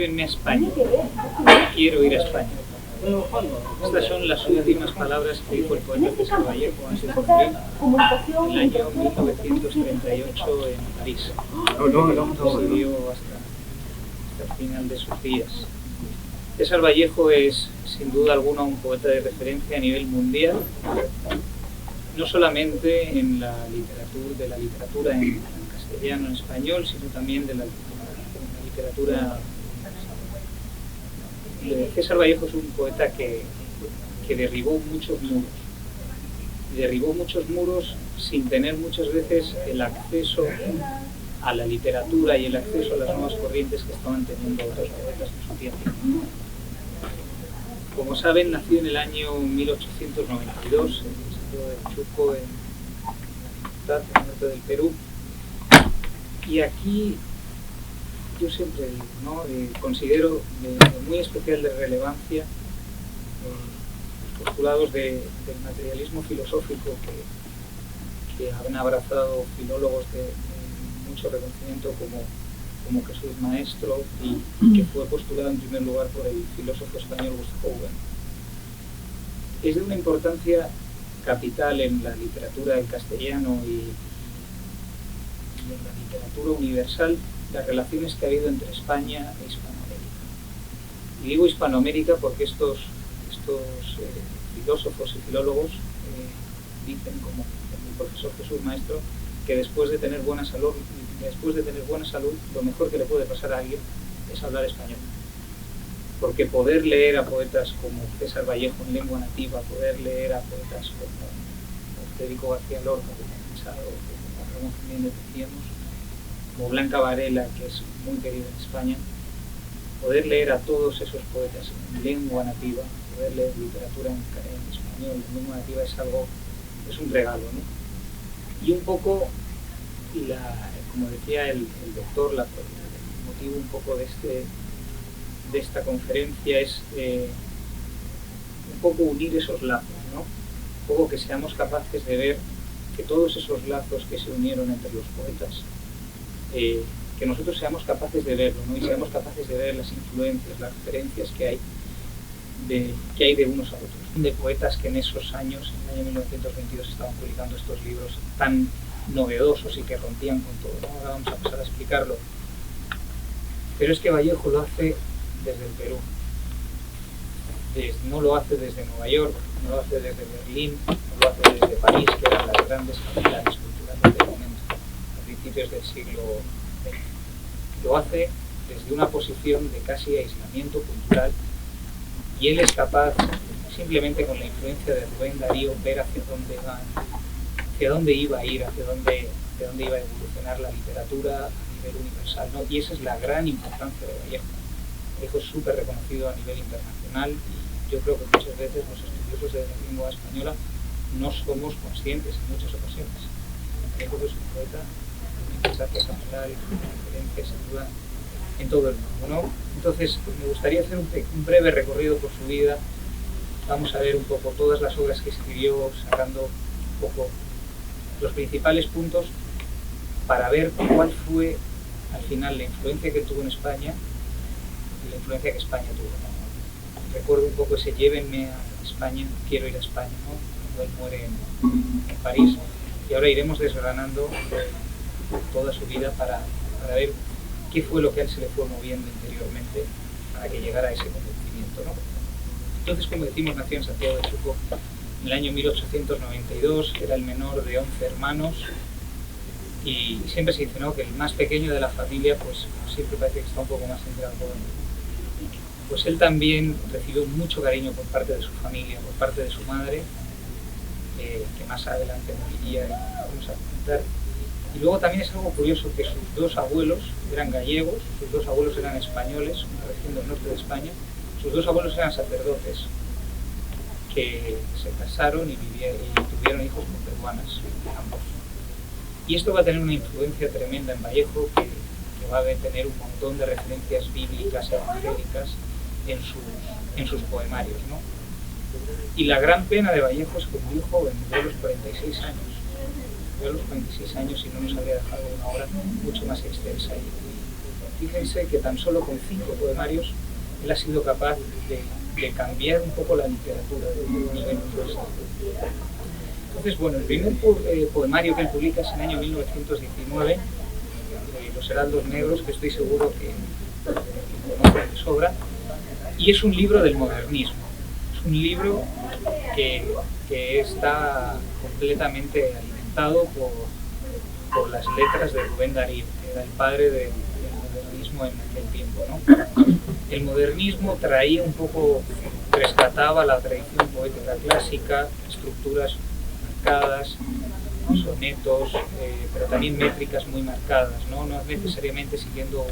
llévenme a España, quiero ir a España. Estas son las últimas palabras que dijo el poeta César Vallejo antes de morir en el año 1938 en París. Se vivió hasta el final de sus días. César Vallejo es, sin duda alguna, un poeta de referencia a nivel mundial, no solamente en la literatura en castellano, en español, sino también de la literatura. César Vallejo es un poeta que derribó muchos muros. Derribó muchos muros sin tener muchas veces el acceso a la literatura y el acceso a las nuevas corrientes que estaban teniendo otros poetas en su tiempo. Como saben, nació en el año 1892 en Santiago de Chuco, en el norte del Perú. Y aquí yo siempre digo, ¿no? Considero de muy especial de relevancia los postulados del materialismo filosófico que han abrazado filólogos de mucho reconocimiento como Jesús Maestro y que fue postulado en primer lugar por el filósofo español Gustavo Bueno. Es de una importancia capital en la literatura en castellano y en la literatura universal las relaciones que ha habido entre España e Hispanoamérica. Y digo Hispanoamérica porque estos filósofos y filólogos dicen, como el profesor Jesús Maestro, que después de tener buena salud, lo mejor que le puede pasar a alguien es hablar español. Porque poder leer a poetas como César Vallejo en lengua nativa, poder leer a poetas como Federico García Lorca, como Ramón Jiménez, decíamos, como Blanca Varela, que es muy querida en España, poder leer a todos esos poetas en lengua nativa, poder leer literatura en español, en lengua nativa, es un regalo, ¿no? Y un poco, como decía el doctor, el motivo un poco de esta conferencia es un poco unir esos lazos, ¿no? Un poco que seamos capaces de ver que todos esos lazos que se unieron entre los poetas, que nosotros seamos capaces de verlo, ¿no? Y seamos capaces de ver las influencias, las referencias que hay de unos a otros, de poetas que en esos años, en el año 1922, estaban publicando estos libros tan novedosos y que rompían con todo, ¿no? Ahora vamos a pasar a explicarlo. Pero es que Vallejo lo hace desde el Perú, no lo hace desde Nueva York, no lo hace desde Berlín, no lo hace desde París, que eran las grandes capitales culturales del momento, a principios del siglo XX. Lo hace desde una posición de casi aislamiento cultural, y él es capaz, simplemente con la influencia de Rubén Darío, ver hacia dónde iba a ir, hacia dónde iba a evolucionar la literatura a nivel universal, ¿no? Y esa es la gran importancia de Vallejo. Vallejo es súper reconocido a nivel internacional, y yo creo que muchas veces los estudiosos de la lengua española no somos conscientes en muchas ocasiones. Vallejo es un poeta de una importancia capital y una referencia, sin duda, en todo el mundo, ¿no? Entonces, me gustaría hacer un breve recorrido por su vida. Vamos a ver un poco todas las obras que escribió, sacando un poco los principales puntos para ver cuál fue al final la influencia que tuvo en España y la influencia que España tuvo, ¿no? Recuerdo un poco ese llévenme a España, quiero ir a España, ¿no? Cuando él muere en París, y ahora iremos desgranando toda su vida para ver qué fue lo que a él se le fue moviendo interiormente para que llegara a ese convencimiento, ¿no? Entonces, como decimos, nació en Santiago de Chuco en el año 1892, era el menor de 11 hermanos, y siempre se dice, ¿no?, que el más pequeño de la familia, pues siempre parece que está un poco más enterado. Pues él también recibió mucho cariño por parte de su familia, por parte de su madre, que más adelante moriría, y vamos a comentar. Y luego también es algo curioso que sus dos abuelos eran gallegos, sus dos abuelos eran españoles, una región del norte de España. Sus dos abuelos eran sacerdotes que se casaron y tuvieron hijos con peruanas, ambos. Y esto va a tener una influencia tremenda en Vallejo, que va a tener un montón de referencias bíblicas y evangélicas en sus poemarios, ¿no? Y la gran pena de Vallejo es que murió joven, murió a los 46 años. Murió a los 46 años y no nos habría dejado una obra mucho más extensa y fíjense que tan solo con 5 poemarios él ha sido capaz de cambiar un poco la literatura de un nivel opuesto. Entonces, bueno, el primer poemario que él publica es en el año 1919, Los Heraldos Negros, que estoy seguro que conocen de sobra, y es un libro del modernismo. Es un libro que está completamente alimentado por las letras de Rubén Darío, que era el padre del modernismo en aquel tiempo, ¿no? El modernismo traía un poco, rescataba la tradición poética clásica, estructuras marcadas, sonetos, pero también métricas muy marcadas, no necesariamente siguiendo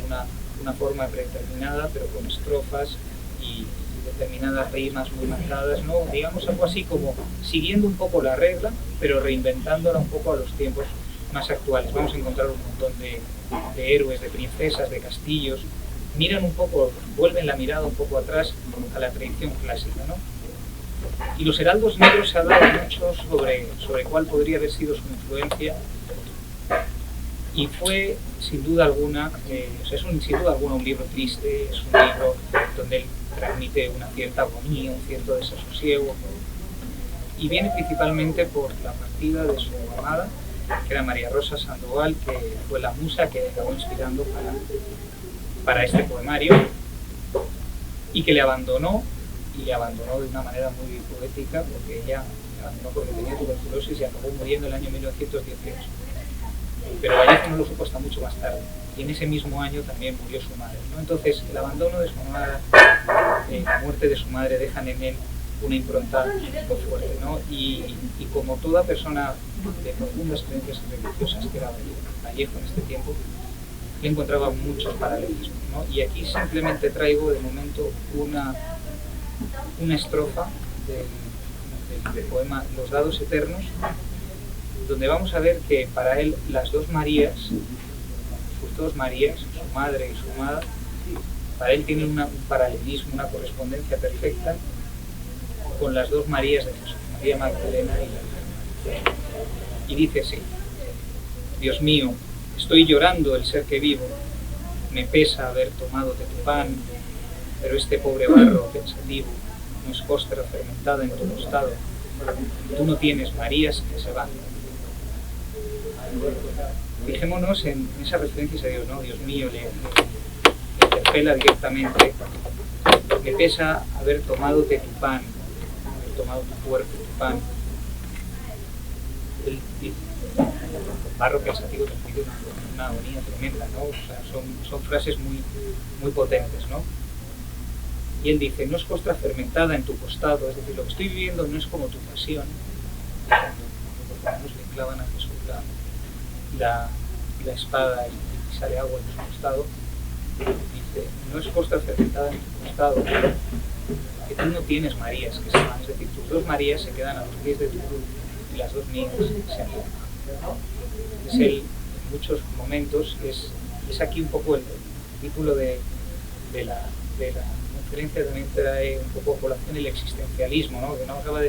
una forma predeterminada, pero con estrofas y determinadas rimas muy marcadas, ¿no? Digamos algo así como siguiendo un poco la regla, pero reinventándola un poco a los tiempos más actuales. Vamos a encontrar un montón de héroes, de princesas, de castillos. Miran un poco, vuelven la mirada un poco atrás a la tradición clásica, ¿no? Y Los Heraldos Negros se ha hablado mucho sobre cuál podría haber sido su influencia, y fue sin duda alguna, sin duda alguna un libro triste, es un libro donde él transmite una cierta agonía, un cierto desasosiego, y viene principalmente por la partida de su amada, que era María Rosa Sandoval, que fue la musa que acabó inspirando para este poemario, y que le abandonó de una manera muy poética, porque ella le abandonó porque tenía tuberculosis y acabó muriendo en el año 1918. Pero Vallejo no lo supo hasta mucho más tarde, y en ese mismo año también murió su madre, ¿no? Entonces el abandono de su amada, la muerte de su madre dejan en él una impronta muy fuerte, ¿no? Y como toda persona de profundas creencias religiosas, que era Vallejo en este tiempo, le encontraba muchos paralelismos, ¿no? Y aquí simplemente traigo de momento una estrofa del poema Los Dados Eternos, donde vamos a ver que para él las dos Marías, sus dos Marías, su madre y su amada, para él tienen un paralelismo, una correspondencia perfecta con las dos Marías de Jesús, María Magdalena y la Virgen. Y dice así: Dios mío, estoy llorando el ser que vivo, me pesa haber tomado de tu pan, pero este pobre barro pensativo no es costra fermentada en tu costado, tú no tienes Marías que se van. Fijémonos en esas referencias a Dios, ¿no? Dios mío, le interpela directamente, me pesa haber tomado de tu pan, haber tomado tu cuerpo, tu pan. Él dice, barro pensativo transmite una agonía tremenda, ¿no? O sea, son frases muy potentes, ¿no? Y él dice, no es costra fermentada en tu costado, es decir, lo que estoy viviendo no es como tu pasión, cuando le clavan a Jesús la espada y sale agua en su costado. Dice, no es costra fermentada en tu costado, que tú no tienes Marías que se van, es decir, tus dos Marías se quedan a los pies de tu cruz y las dos mías se alejan. Es él, en muchos momentos, es aquí un poco el título de la conferencia, también trae un poco a colación el existencialismo, ¿no? Que no acaba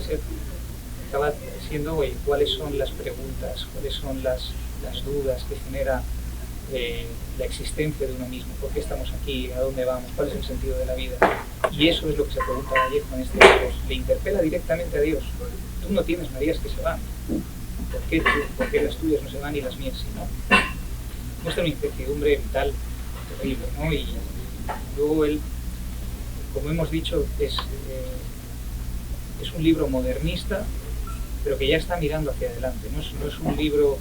siendo, oye, cuáles son las preguntas, cuáles son las dudas que genera la existencia de uno mismo, por qué estamos aquí, a dónde vamos, cuál es el sentido de la vida. Y eso es lo que se pregunta Vallejo en este libro, le interpela directamente a Dios. Tú no tienes Marías que se van, ¿por qué las tuyas no se van y las mías sí, no? Muestra una incertidumbre vital terrible, ¿no? Y luego él, como hemos dicho, es un libro modernista, pero que ya está mirando hacia adelante, no es un libro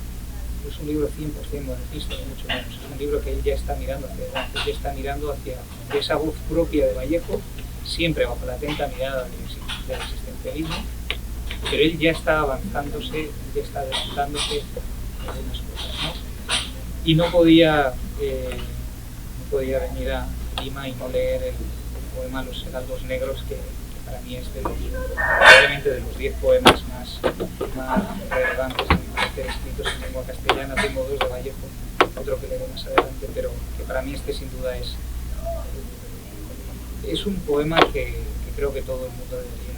100% modernista, ni mucho menos. Es un libro que él ya está mirando hacia adelante, ya está mirando hacia esa voz propia de Vallejo, siempre bajo la atenta mirada del existencialismo, pero él ya está avanzándose, ya está adelantándose en algunas cosas, ¿no? Y no podía venir a Lima y no leer el poema Los Heraldos Negros, que para mí es probablemente de los 10 poemas más relevantes en escritos en lengua castellana. Tengo 2 de Vallejo, otro que leeré más adelante, pero que para mí este sin duda es un poema que creo que todo el mundo debería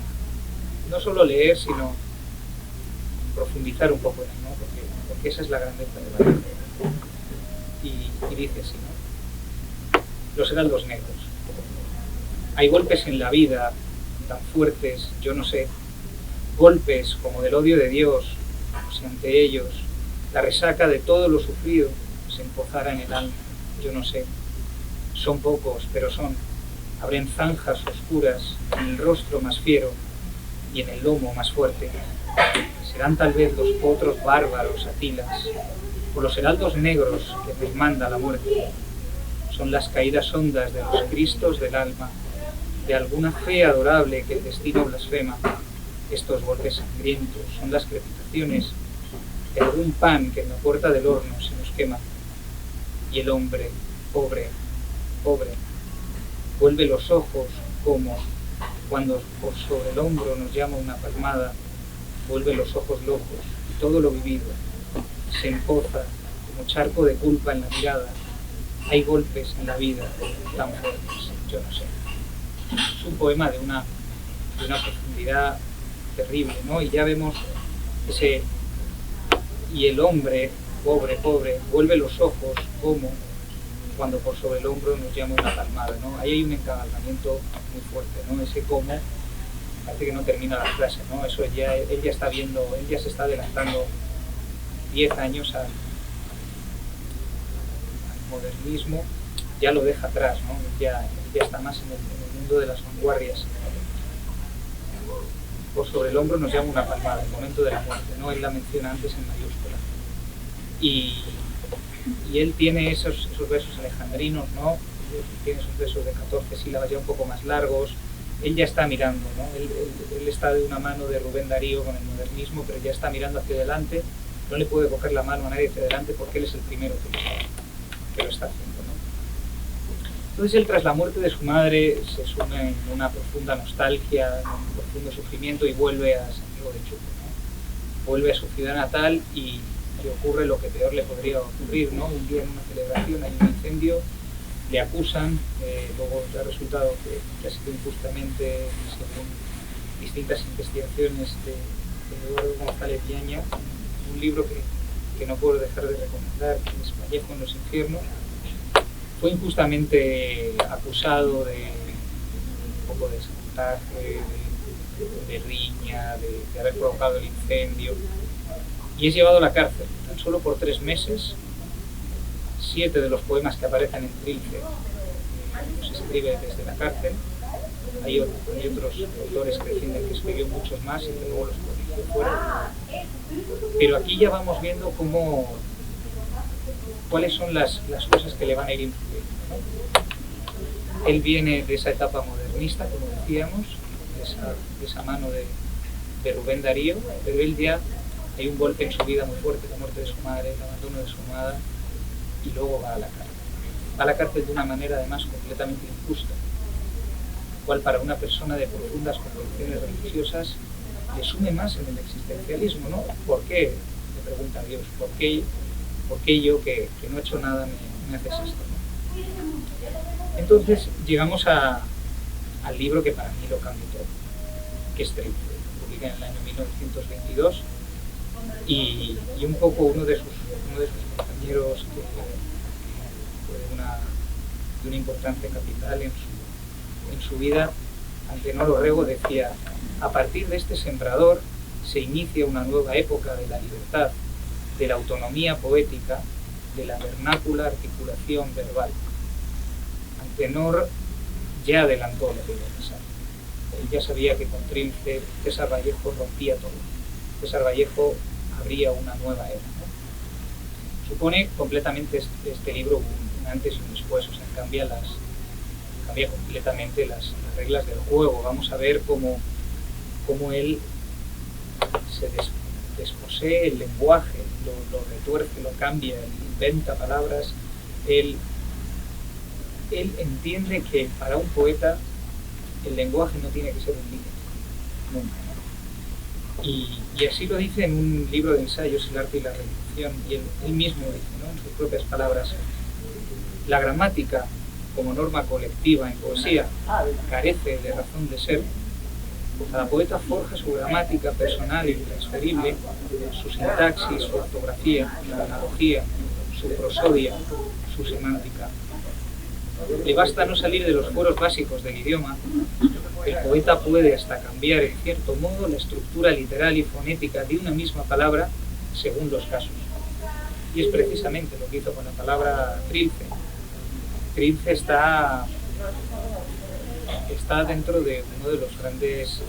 no solo leer, sino profundizar un poco en él, ¿no? Porque esa es la grandeza de Vallejo. Y dice así, ¿no? los heraldos negros. Hay golpes en la vida tan fuertes, yo no sé, golpes como del odio de Dios, si ante ellos la resaca de todo lo sufrido se empozara en el alma, yo no sé. Son pocos, pero son. Abren zanjas oscuras en el rostro más fiero y en el lomo más fuerte. Serán tal vez los potros bárbaros Atilas, o los heraldos negros que les manda la muerte. Son las caídas hondas de los cristos del alma, de alguna fe adorable que el destino blasfema. Estos golpes sangrientos son las crepitaciones de algún pan que en la puerta del horno se nos quema. Y el hombre, pobre, pobre, vuelve los ojos como cuando por sobre el hombro nos llama una palmada, vuelve los ojos locos y todo lo vivido se empoza como charco de culpa en la mirada. Hay golpes en la vida tan fuertes, yo no sé. Es un poema de una profundidad terrible, ¿no? Y ya vemos ese... Y el hombre, pobre, pobre, vuelve los ojos como cuando por sobre el hombro nos llama una palmada, ¿no? Ahí hay un encabalgamiento muy fuerte, ¿no? Ese como, parece que no termina la frase, ¿no? Eso ya, él ya está viendo, él ya se está adelantando 10 años al modernismo, ya lo deja atrás, ¿no? Ya está más en el mundo de las vanguardias. Por sobre el hombro nos llama una palmada, el momento de la muerte, ¿no? Él la menciona antes en mayúscula. Y él tiene esos versos alejandrinos, ¿no? Tiene esos versos de 14 sílabas ya un poco más largos. Él ya está mirando, ¿no? Él está de una mano de Rubén Darío con el modernismo, pero ya está mirando hacia adelante. No le puede coger la mano a nadie hacia adelante porque él es el primero que lo está haciendo, ¿no? Entonces él, tras la muerte de su madre, se sume en una profunda nostalgia, en un profundo sufrimiento y vuelve a Santiago de Chile, ¿no? Vuelve a su ciudad natal y ocurre lo que peor le podría ocurrir, ¿no? Un día en una celebración hay un incendio, le acusan, luego ha resultado que ha sido injustamente, según distintas investigaciones de Eduardo González Viaña, un libro que no puedo dejar de recomendar, que es Vallejo en los infiernos. Fue injustamente acusado de un poco de sabotaje, de riña, de haber provocado el incendio, y es llevado a la cárcel, tan solo por 3 meses. 7 de los poemas que aparecen en Trilce los escribe desde la cárcel. Hay otros autores que defienden que escribió muchos más y que luego los publicó fuera. Pero aquí ya vamos viendo cuáles son las cosas que le van a ir influyendo, ¿no? Él viene de esa etapa modernista, como decíamos, de esa mano de Rubén Darío, pero él ya hay un golpe en su vida muy fuerte, la muerte de su madre, el abandono de su amada, y luego va a la cárcel. Va a la cárcel de una manera además completamente injusta, cual para una persona de profundas convicciones religiosas le sume más en el existencialismo, ¿no? ¿Por qué? Le pregunta a Dios, ¿por qué yo que no he hecho nada me haces esto, ¿no? Entonces llegamos al libro que para mí lo cambió todo, que es Trilce, publica en el año 1922, y un poco uno de sus compañeros que fue de una importancia capital en su vida, Antenor Orrego, decía: a partir de este sembrador se inicia una nueva época de la libertad, de la autonomía poética, de la vernácula articulación verbal. Antenor ya adelantó lo que iba a pasar. Él ya sabía que con Trilce César Vallejo rompía todo. César Vallejo abría una nueva era, ¿no? Supone completamente este libro un antes y un después, o sea, cambia completamente las reglas del juego. Vamos a ver cómo él se desposee el lenguaje, lo retuerce, lo cambia, él inventa palabras. Él entiende que para un poeta el lenguaje no tiene que ser un límite, nunca, ¿no? Y así lo dice en un libro de ensayos, El arte y la religión, y él mismo dice, ¿no?, en sus propias palabras: la gramática como norma colectiva en poesía carece de razón de ser. Cada poeta forja su gramática personal e intransferible, su sintaxis, su ortografía, su analogía, su prosodia, su semántica. le basta no salir de los fueros básicos del idioma, el poeta puede hasta cambiar en cierto modo la estructura literal y fonética de una misma palabra según los casos. Y es precisamente lo que hizo con la palabra trilce. Trilce está dentro de uno de los grandes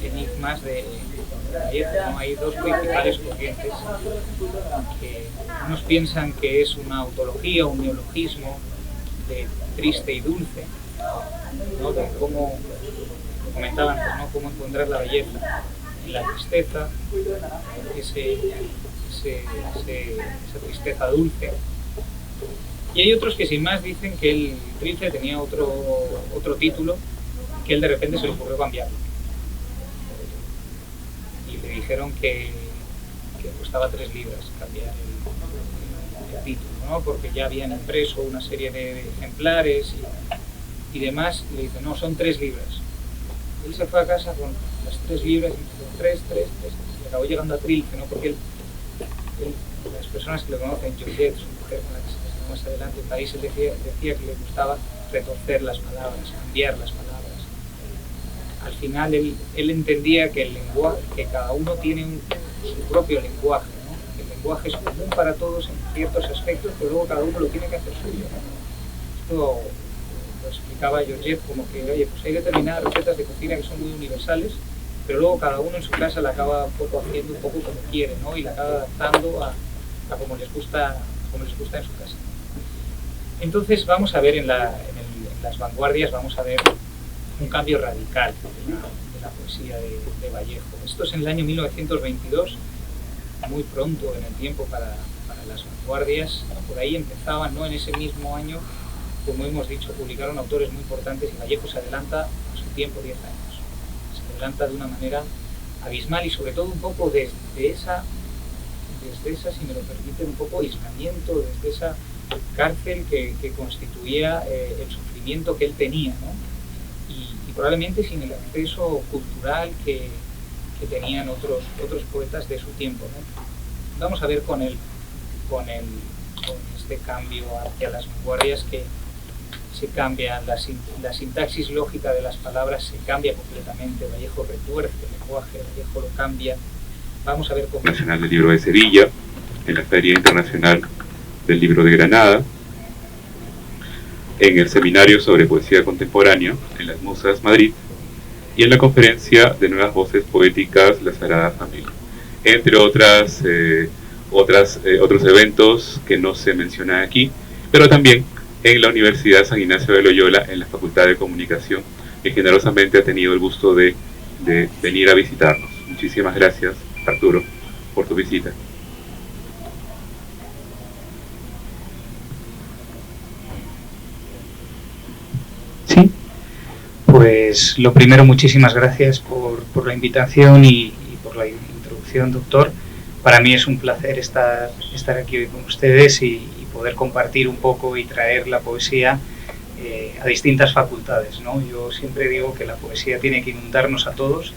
enigmas de Vallejo, ¿no? Hay dos principales corrientes que unos piensan que es una autología, un neologismo de triste y dulce, ¿no? De cómo comentaban, pues, ¿no? Cómo encontrar la belleza en la tristeza, esa tristeza dulce. Y hay otros que sin más dicen que el trilce tenía otro título, que él de repente se le ocurrió cambiarlo. Y le dijeron que costaba 3 libras cambiar el título, ¿no? Porque ya habían impreso una serie de ejemplares y demás. Y le dicen, no, son 3 libras. Él se fue a casa con las 3 libras y dijo, 3, y acabó llegando a trilce, ¿no? Porque las personas que lo conocen, Georgette, su mujer con la que se casó más adelante en París, él decía que le gustaba retorcer las palabras, cambiar las palabras. Al final él entendía que el lenguaje, que cada uno tiene su propio lenguaje, ¿no? Que el lenguaje es común para todos en ciertos aspectos, pero luego cada uno lo tiene que hacer suyo, ¿no? Esto lo explicaba Georgette como que, oye, pues hay determinadas recetas de cocina que son muy universales, pero luego cada uno en su casa la acaba haciendo un poco como quiere, ¿no? Y la acaba adaptando a como les gusta en su casa. Entonces vamos a ver en las vanguardias, vamos a ver un cambio radical de la poesía de Vallejo. Esto es en el año 1922, muy pronto en el tiempo para las vanguardias. Por ahí empezaban, ¿no? En ese mismo año, como hemos dicho, publicaron autores muy importantes y Vallejo se adelanta a su tiempo 10 años. Se adelanta de una manera abismal y sobre todo un poco desde esa, si me lo permite, un poco aislamiento, desde esa cárcel que constituía el sufrimiento que él tenía, ¿no? Y probablemente sin el acceso cultural que tenían otros poetas de su tiempo, ¿no? Vamos a ver con este cambio hacia las vanguardias que se cambia la sintaxis lógica de las palabras, se cambia completamente. Vallejo retuerce el lenguaje, Vallejo lo cambia. Vamos a ver cómo... Nacional del Libro de Sevilla, en la Feria Internacional del Libro de Granada, en el Seminario sobre Poesía Contemporánea en Las Musas, Madrid, y en la Conferencia de Nuevas Voces Poéticas La Sagrada Familia, entre otros eventos que no se mencionan aquí, pero también en la Universidad San Ignacio de Loyola, en la Facultad de Comunicación, que generosamente ha tenido el gusto de venir a visitarnos. Muchísimas gracias, Arturo, por tu visita. Sí, pues lo primero, muchísimas gracias por la invitación y por la introducción, doctor. Para mí es un placer estar aquí hoy con ustedes y poder compartir un poco y traer la poesía a distintas facultades, ¿no? Yo siempre digo que la poesía tiene que inundarnos a todos.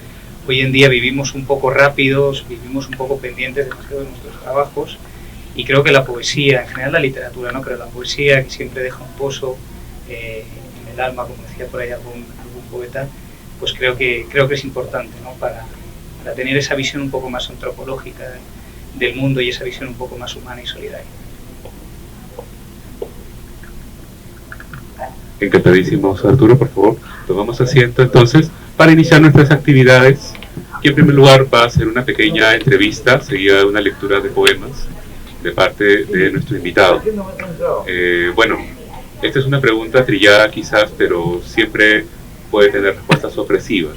Hoy en día vivimos un poco rápidos, vivimos un poco pendientes demasiado de nuestros trabajos y creo que la poesía, en general la literatura, ¿no? Pero la poesía que siempre deja un pozo en el alma, como decía por ahí algún poeta, pues creo que es importante, ¿no? Para tener esa visión un poco más antropológica del mundo y esa visión un poco más humana y solidaria. Encantadísimos, Arturo, por favor, tomamos asiento entonces para iniciar nuestras actividades, que en primer lugar va a ser una pequeña entrevista seguida de una lectura de poemas de parte de nuestro invitado. Bueno, esta es una pregunta trillada quizás, pero siempre puede tener respuestas sorpresivas.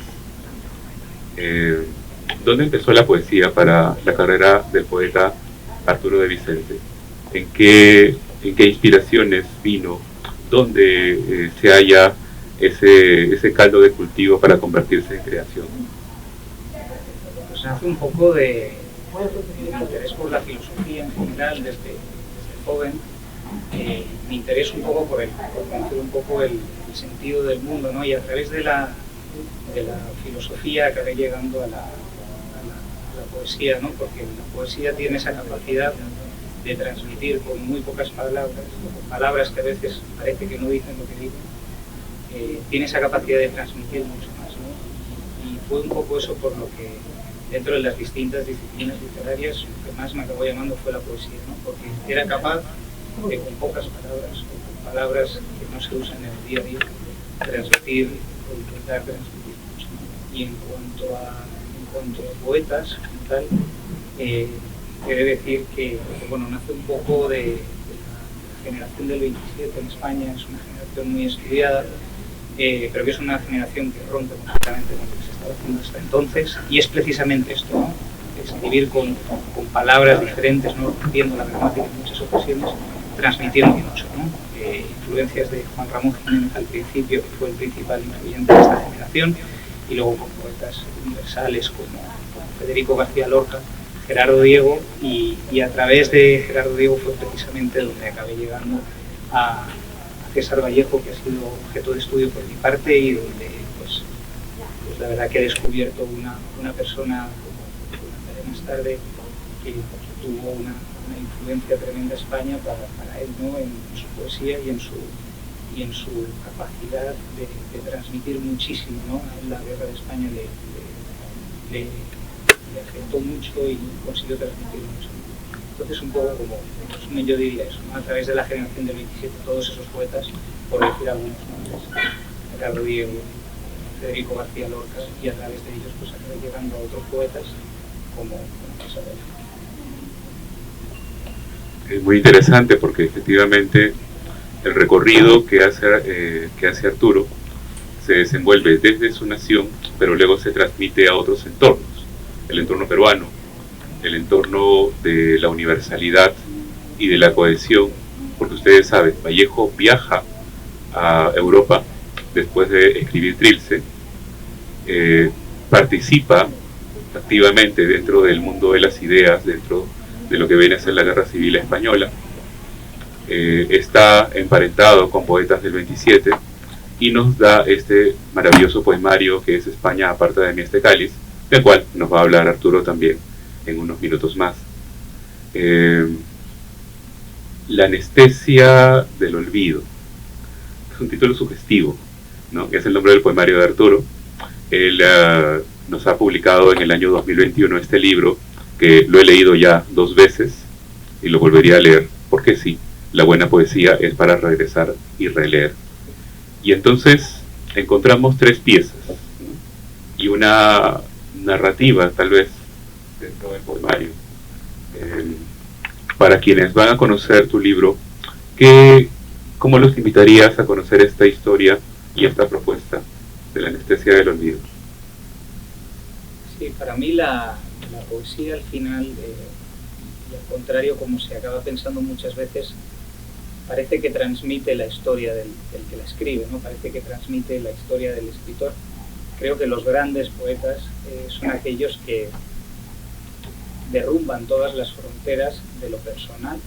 ¿Dónde empezó la poesía para la carrera del poeta Arturo de Vicente? ¿En qué inspiraciones vino? ¿Dónde se halla ese caldo de cultivo para convertirse en creación? Pues nace un poco de interés por la filosofía en general desde joven, mi interés un poco por conocer un poco el sentido del mundo, ¿no? Y a través de la filosofía acabé llegando a la poesía, ¿no? Porque la poesía tiene esa capacidad de transmitir con muy pocas palabras, con palabras que a veces parece que no dicen lo que dicen, tiene esa capacidad de transmitir mucho más, ¿no? Y fue un poco eso por lo que dentro de las distintas disciplinas literarias lo que más me acabó llamando fue la poesía, ¿no? Porque era capaz de con pocas palabras, con palabras que no se usan en el día a día, transmitir o intentar transmitir mucho, ¿no? Y en cuanto a poetas, como tal, he de decir que bueno, nace un poco de la generación del 27 en España, es una generación muy estudiada, pero que es una generación que rompe completamente con lo que se estaba haciendo hasta entonces, y es precisamente esto, ¿no? Escribir con palabras diferentes, no rompiendo la gramática en muchas ocasiones, transmitiendo mucho, ¿no? Influencias de Juan Ramón Jiménez al principio, que fue el principal influyente de esta generación, y luego con poetas universales como Federico García Lorca, Gerardo Diego, y a través de Gerardo Diego fue precisamente donde acabé llegando a César Vallejo, que ha sido objeto de estudio por mi parte, y donde pues la verdad que he descubierto una persona, como comentaré más tarde, que tuvo una influencia tremenda en España para él, ¿no? En su poesía y en su capacidad de transmitir muchísimo, ¿no? La guerra de España le afectó mucho y consiguió transmitir mucho. Entonces, un poco como, en resumen, yo diría eso, ¿no? A través de la generación del 27, todos esos poetas, por decir algunos nombres, Ricardo Diego, Federico García Lorca, y a través de ellos pues acabé llegando a otros poetas como César Vallejo. Es muy interesante porque efectivamente el recorrido que hace Arturo se desenvuelve desde su nación, pero luego se transmite a otros entornos, el entorno peruano, el entorno de la universalidad y de la cohesión, porque ustedes saben, Vallejo viaja a Europa después de escribir Trilce, participa activamente dentro del mundo de las ideas, dentro de lo que viene a ser la Guerra Civil Española, está emparentado con poetas del 27 y nos da este maravilloso poemario que es España aparta de mí este cáliz, del cual nos va a hablar Arturo también en unos minutos más. La anestesia del olvido es un título sugestivo, ¿no? Es el nombre del poemario de Arturo. Él nos ha publicado en el año 2021 este libro, que lo he leído ya 2 veces y lo volvería a leer, porque sí, la buena poesía es para regresar y releer. Y entonces encontramos 3 piezas, ¿no? Y una narrativa tal vez dentro del poemario. Para quienes van a conocer tu libro, ¿cómo los invitarías a conocer esta historia y esta propuesta de la anestesia del olvido? Sí, para mí la poesía al final, y al contrario como se acaba pensando muchas veces, parece que transmite la historia del que la escribe, ¿no? Parece que transmite la historia del escritor. Creo que los grandes poetas son aquellos que derrumban todas las fronteras de lo personal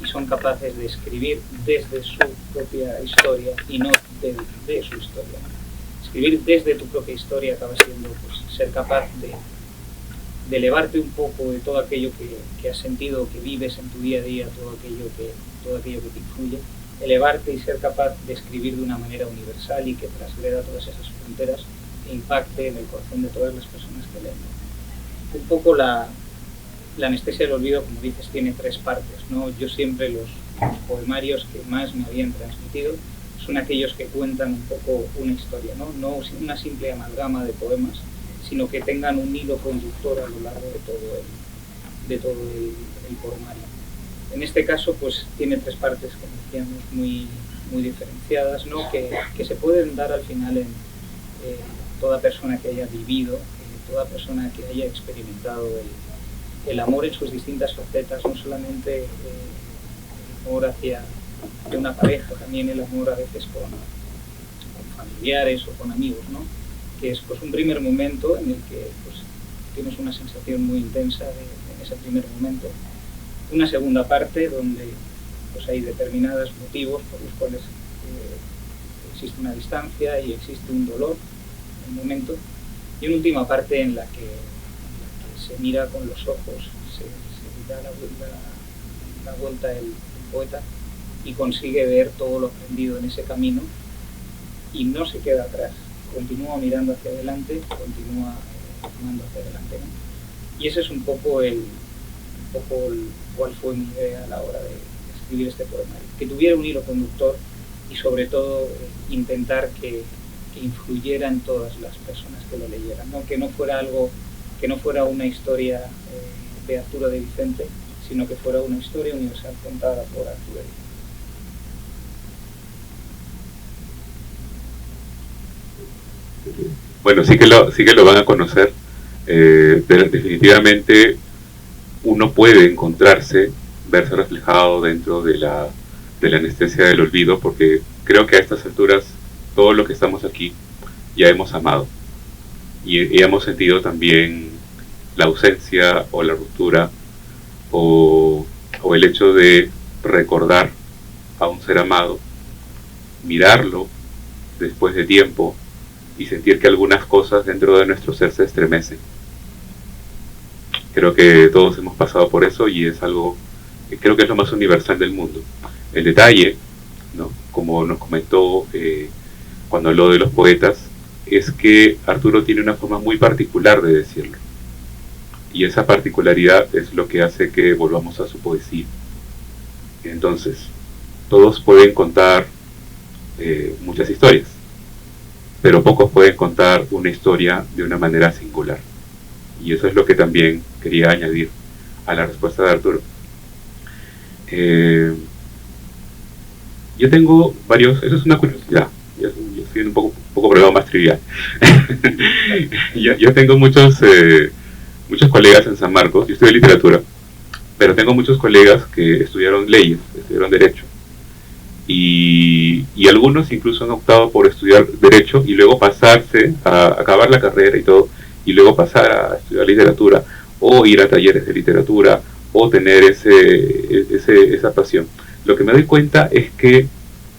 y son capaces de escribir desde su propia historia y no de su historia. Escribir desde tu propia historia acaba siendo pues, ser capaz de elevarte un poco de todo aquello que has sentido, que vives en tu día a día, todo aquello que te influye, elevarte y ser capaz de escribir de una manera universal y que trasgreda todas esas fronteras e impacte en el corazón de todas las personas que leen. Un poco la anestesia del olvido, como dices, tiene 3 partes, ¿no? Yo siempre los poemarios que más me habían transmitido son aquellos que cuentan un poco una historia, no una simple amalgama de poemas, sino que tengan un hilo conductor a lo largo de todo el poemario. En este caso, pues tiene 3 partes, como decíamos, muy diferenciadas, ¿no? que se pueden dar al final en toda persona que haya vivido, toda persona que haya experimentado el amor en sus distintas facetas, no solamente el amor hacia una pareja, también el amor a veces con familiares o con amigos, ¿no? Que es pues un primer momento en el que pues, tienes una sensación muy intensa en ese primer momento. Una segunda parte donde pues, hay determinados motivos por los cuales existe una distancia y existe un dolor en un momento. Y una última parte en la que se mira con los ojos, se da da vuelta el poeta y consigue ver todo lo aprendido en ese camino y no se queda atrás, continúa mirando hacia adelante, continúa mirando hacia adelante, ¿no? Y ese es un poco cuál fue mi idea a la hora de escribir este poema, que tuviera un hilo conductor y sobre todo intentar que influyera en todas las personas que lo leyeran, ¿no? Que no fuera algo, que no fuera una historia de Arturo de Vicente, sino que fuera una historia universal contada por Arturo de Vicente. Bueno, sí que lo van a conocer, pero definitivamente uno puede encontrarse, verse reflejado dentro de la anestesia del olvido, porque creo que a estas alturas todo lo que estamos aquí ya hemos amado y hemos sentido también la ausencia o la ruptura o el hecho de recordar a un ser amado, mirarlo después de tiempo y sentir que algunas cosas dentro de nuestro ser se estremecen. Creo que todos hemos pasado por eso y es algo que creo que es lo más universal del mundo. El detalle, ¿no?, como nos comentó cuando habló de los poetas, es que Arturo tiene una forma muy particular de decirlo. Y esa particularidad es lo que hace que volvamos a su poesía. Entonces, todos pueden contar muchas historias, pero pocos pueden contar una historia de una manera singular. Y eso es lo que también quería añadir a la respuesta de Arturo. Yo tengo varios, eso es una curiosidad, yo estoy en un poco problema más trivial. yo tengo muchos colegas en San Marcos, yo estudié literatura, pero tengo muchos colegas que estudiaron leyes, estudiaron derecho, y algunos incluso han optado por estudiar derecho y luego pasarse a acabar la carrera y todo, y luego pasar a estudiar literatura, o ir a talleres de literatura, o tener esa pasión. Lo que me doy cuenta es que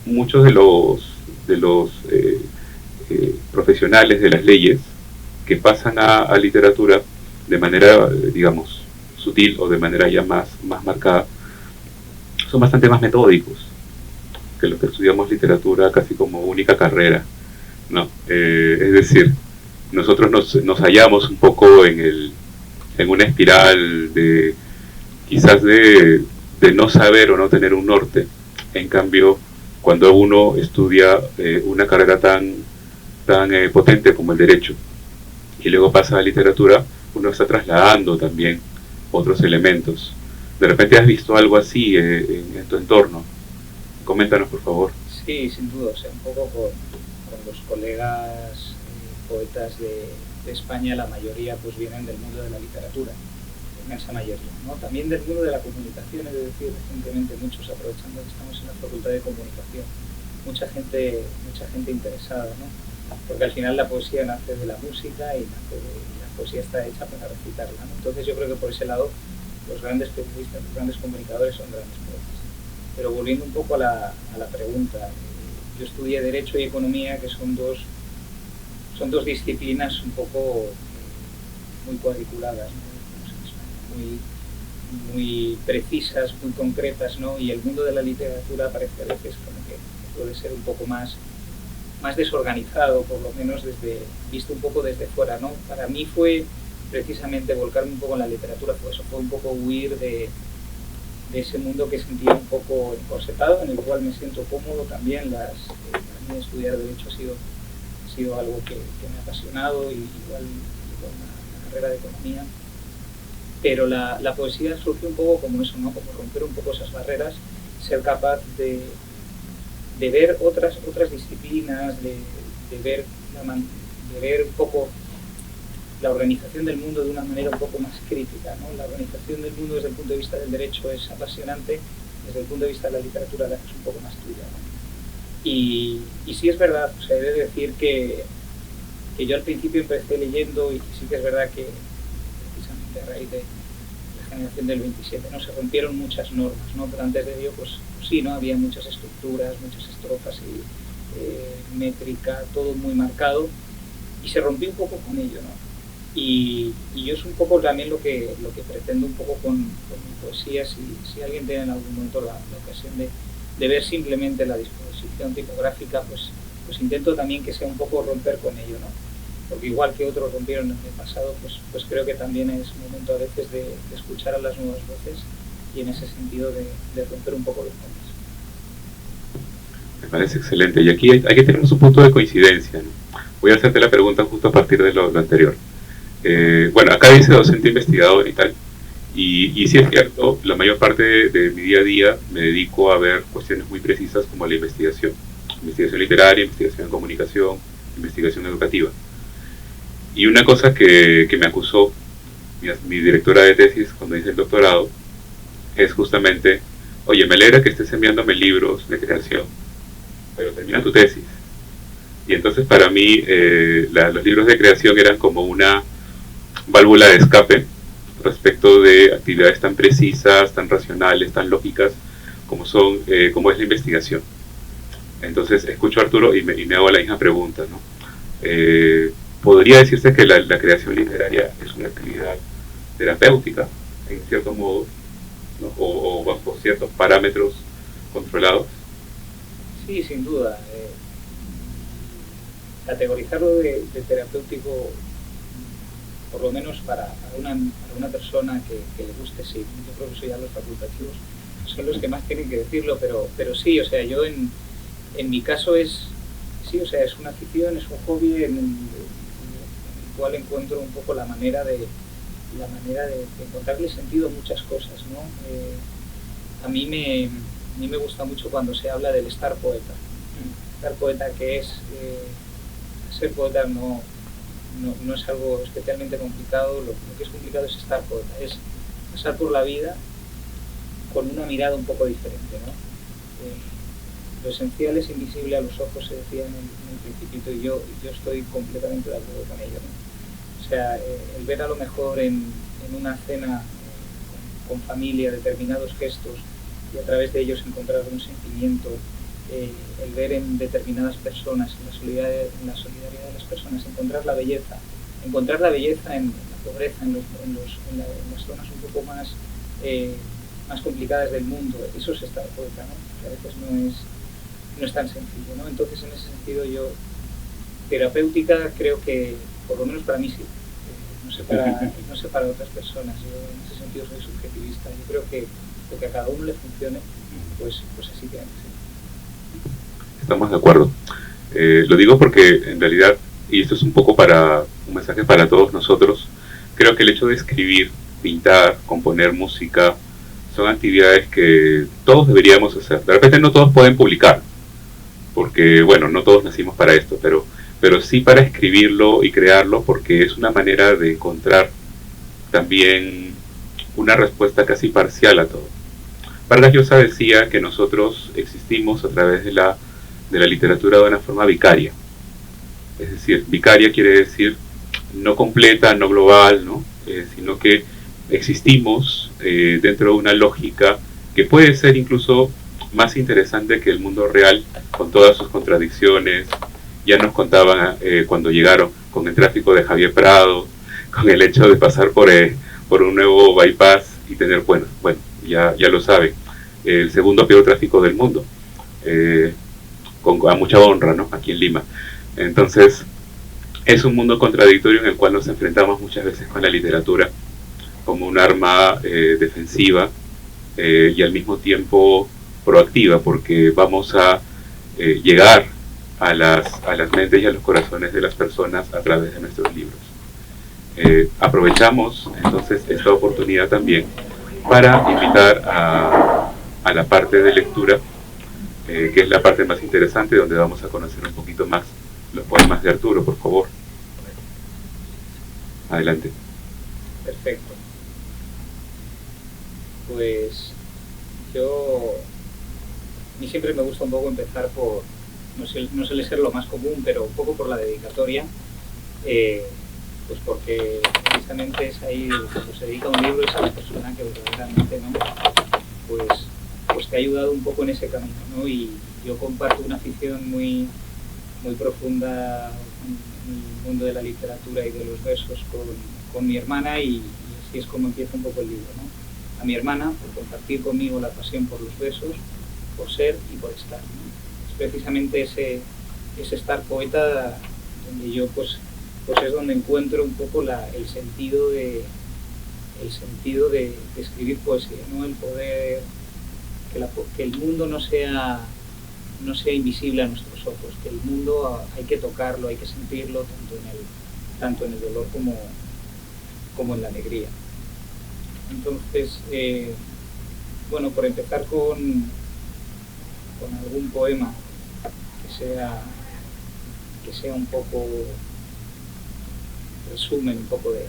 muchos de los profesionales de las leyes que pasan a literatura de manera, digamos, sutil o de manera ya más marcada, son bastante más metódicos que los que estudiamos literatura casi como única carrera, ¿no? Es decir, nosotros nos hallamos un poco en una espiral de quizás de no saber o no tener un norte. En cambio, cuando uno estudia una carrera tan potente como el derecho y luego pasa a literatura, uno está trasladando también otros elementos. ¿De repente has visto algo así en tu entorno? Coméntanos, por favor. Sí, sin duda, o sea, un poco con los colegas poetas de España, la mayoría pues vienen del mundo de la literatura, la inmensa mayoría, ¿no? También del mundo de la comunicación, es decir, recientemente muchos, aprovechando que estamos en la Facultad de Comunicación, mucha gente interesada, ¿no? Porque al final la poesía nace de la música y la poesía está hecha para recitarla, ¿no? Entonces yo creo que por ese lado los grandes periodistas, los grandes comunicadores son grandes poetas. Pero volviendo un poco a la pregunta, yo estudié Derecho y Economía, que son dos disciplinas un poco muy cuadriculadas, ¿no? muy precisas, muy concretas, ¿no? Y el mundo de la literatura parece a veces como que puede ser un poco más desorganizado, por lo menos visto un poco desde fuera, ¿no? Para mí fue precisamente volcarme un poco en la literatura, fue un poco huir de ese mundo que sentía un poco encorsetado, en el cual me siento cómodo también. Para mí estudiar Derecho ha sido algo que me ha apasionado, y igual una carrera de Economía. Pero la poesía surgió un poco como eso, ¿no? Como romper un poco esas barreras, ser capaz de ver otras disciplinas, de ver un poco la organización del mundo de una manera un poco más crítica, ¿no? La organización del mundo desde el punto de vista del derecho es apasionante, desde el punto de vista de la literatura la es un poco más tuya, ¿no? Y sí es verdad, o sea, he de decir que yo al principio empecé leyendo, y sí que es verdad que precisamente a raíz de la generación del 27, ¿no?, se rompieron muchas normas, ¿no? Pero antes de ello, pues sí, ¿no?, había muchas estructuras, muchas estrofas y métrica, todo muy marcado, y se rompió un poco con ello, ¿no? Y yo es un poco también lo que pretendo un poco con mi poesía. Si alguien tiene en algún momento la ocasión de ver simplemente la disposición tipográfica, pues intento también que sea un poco romper con ello, ¿no? Porque igual que otros rompieron en el pasado, pues creo que también es momento a veces de escuchar a las nuevas voces y en ese sentido de romper un poco los moldes. Me parece excelente. Y aquí tenemos un punto de coincidencia, ¿no? Voy a hacerte la pregunta justo a partir de lo anterior. Bueno, acá dice docente investigador y tal. Y sí es cierto, la mayor parte de mi día a día me dedico a ver cuestiones muy precisas como la investigación. Investigación literaria, investigación en comunicación, investigación educativa. Y una cosa que me acusó mi directora de tesis cuando hice el doctorado es justamente, oye, me alegra que estés enviándome libros de creación, pero termina tu tesis. Y entonces para mí los libros de creación eran como una válvula de escape respecto de actividades tan precisas, tan racionales, tan lógicas como es la investigación. Entonces escucho a Arturo y me hago la misma pregunta, ¿no? ¿Podría decirse que la creación literaria es una actividad terapéutica, en cierto modo, ¿no? o bajo ciertos parámetros controlados? Sí, sin duda. Categorizarlo de terapéutico, por lo menos para una persona que le guste, sí. Yo creo que eso ya los facultativos son los que más tienen que decirlo, pero sí, o sea, yo en mi caso es una afición, es un hobby en el cual encuentro un poco la manera de encontrarle sentido a muchas cosas, ¿no? A mí me gusta mucho cuando se habla del estar poeta. Estar poeta, que es ser poeta no es algo especialmente complicado. Lo que es complicado es estar poeta, es pasar por la vida con una mirada un poco diferente, ¿no? Lo esencial es invisible a los ojos, se decía en el principito, y yo estoy completamente de acuerdo con ello, ¿no? O sea, el ver a lo mejor en una cena con familia determinados gestos y a través de ellos encontrar un sentimiento, el ver en determinadas personas, en la solidaridad de las personas, encontrar la belleza en la pobreza, en las zonas un poco más complicadas del mundo. Eso es estar poeta, ¿no? Que a veces no es tan sencillo, ¿no? Entonces, en ese sentido, yo, terapéutica, creo que, por lo menos para mí sí, no sé para otras personas. Yo en ese sentido soy subjetivista. Yo creo que lo que a cada uno le funcione, pues así tiene que ser. Estamos de acuerdo. Lo digo porque en realidad, y esto es un poco un mensaje para todos nosotros, creo que el hecho de escribir, pintar, componer música, son actividades que todos deberíamos hacer. De repente no todos pueden publicar, porque bueno, no todos nacimos para esto, pero sí para escribirlo y crearlo, porque es una manera de encontrar también una respuesta casi parcial a todo. Vargas Llosa decía que nosotros existimos a través de la literatura de una forma vicaria. Es decir, vicaria quiere decir no completa, no global, ¿no? Sino que existimos dentro de una lógica que puede ser incluso más interesante que el mundo real, con todas sus contradicciones. Ya nos contaban cuando llegaron con el tráfico de Javier Prado, con el hecho de pasar por un nuevo bypass y tener, bueno, ya lo saben, el segundo peor tráfico del mundo, a mucha honra, ¿no? Aquí en Lima. Entonces, es un mundo contradictorio en el cual nos enfrentamos muchas veces con la literatura como un arma defensiva y al mismo tiempo proactiva, porque vamos a llegar a las mentes y a los corazones de las personas a través de nuestros libros. Aprovechamos entonces esta oportunidad también para invitar a la parte de lectura, que es la parte más interesante, donde vamos a conocer un poquito más los poemas de Arturo. Por favor, adelante. Perfecto. Pues a mí siempre me gusta un poco empezar por, no suele ser lo más común, pero un poco por la dedicatoria, pues porque precisamente es ahí cuando se dedica un libro, es a la persona que verdaderamente, ¿no? pues te ha ayudado un poco en ese camino, ¿no? Y yo comparto una afición muy, muy profunda en el mundo de la literatura y de los versos con con mi hermana y así es como empieza un poco el libro, ¿no? A mi hermana por compartir conmigo la pasión por los versos, por ser y por estar, ¿no? Es precisamente ese estar poeta donde yo pues es donde encuentro un poco el sentido de escribir poesía, ¿no? El poder que el mundo no sea invisible a nuestros ojos, que el mundo hay que tocarlo, hay que sentirlo tanto en el dolor como en la alegría. Entonces, bueno, por empezar con algún poema que sea un poco resumen un poco de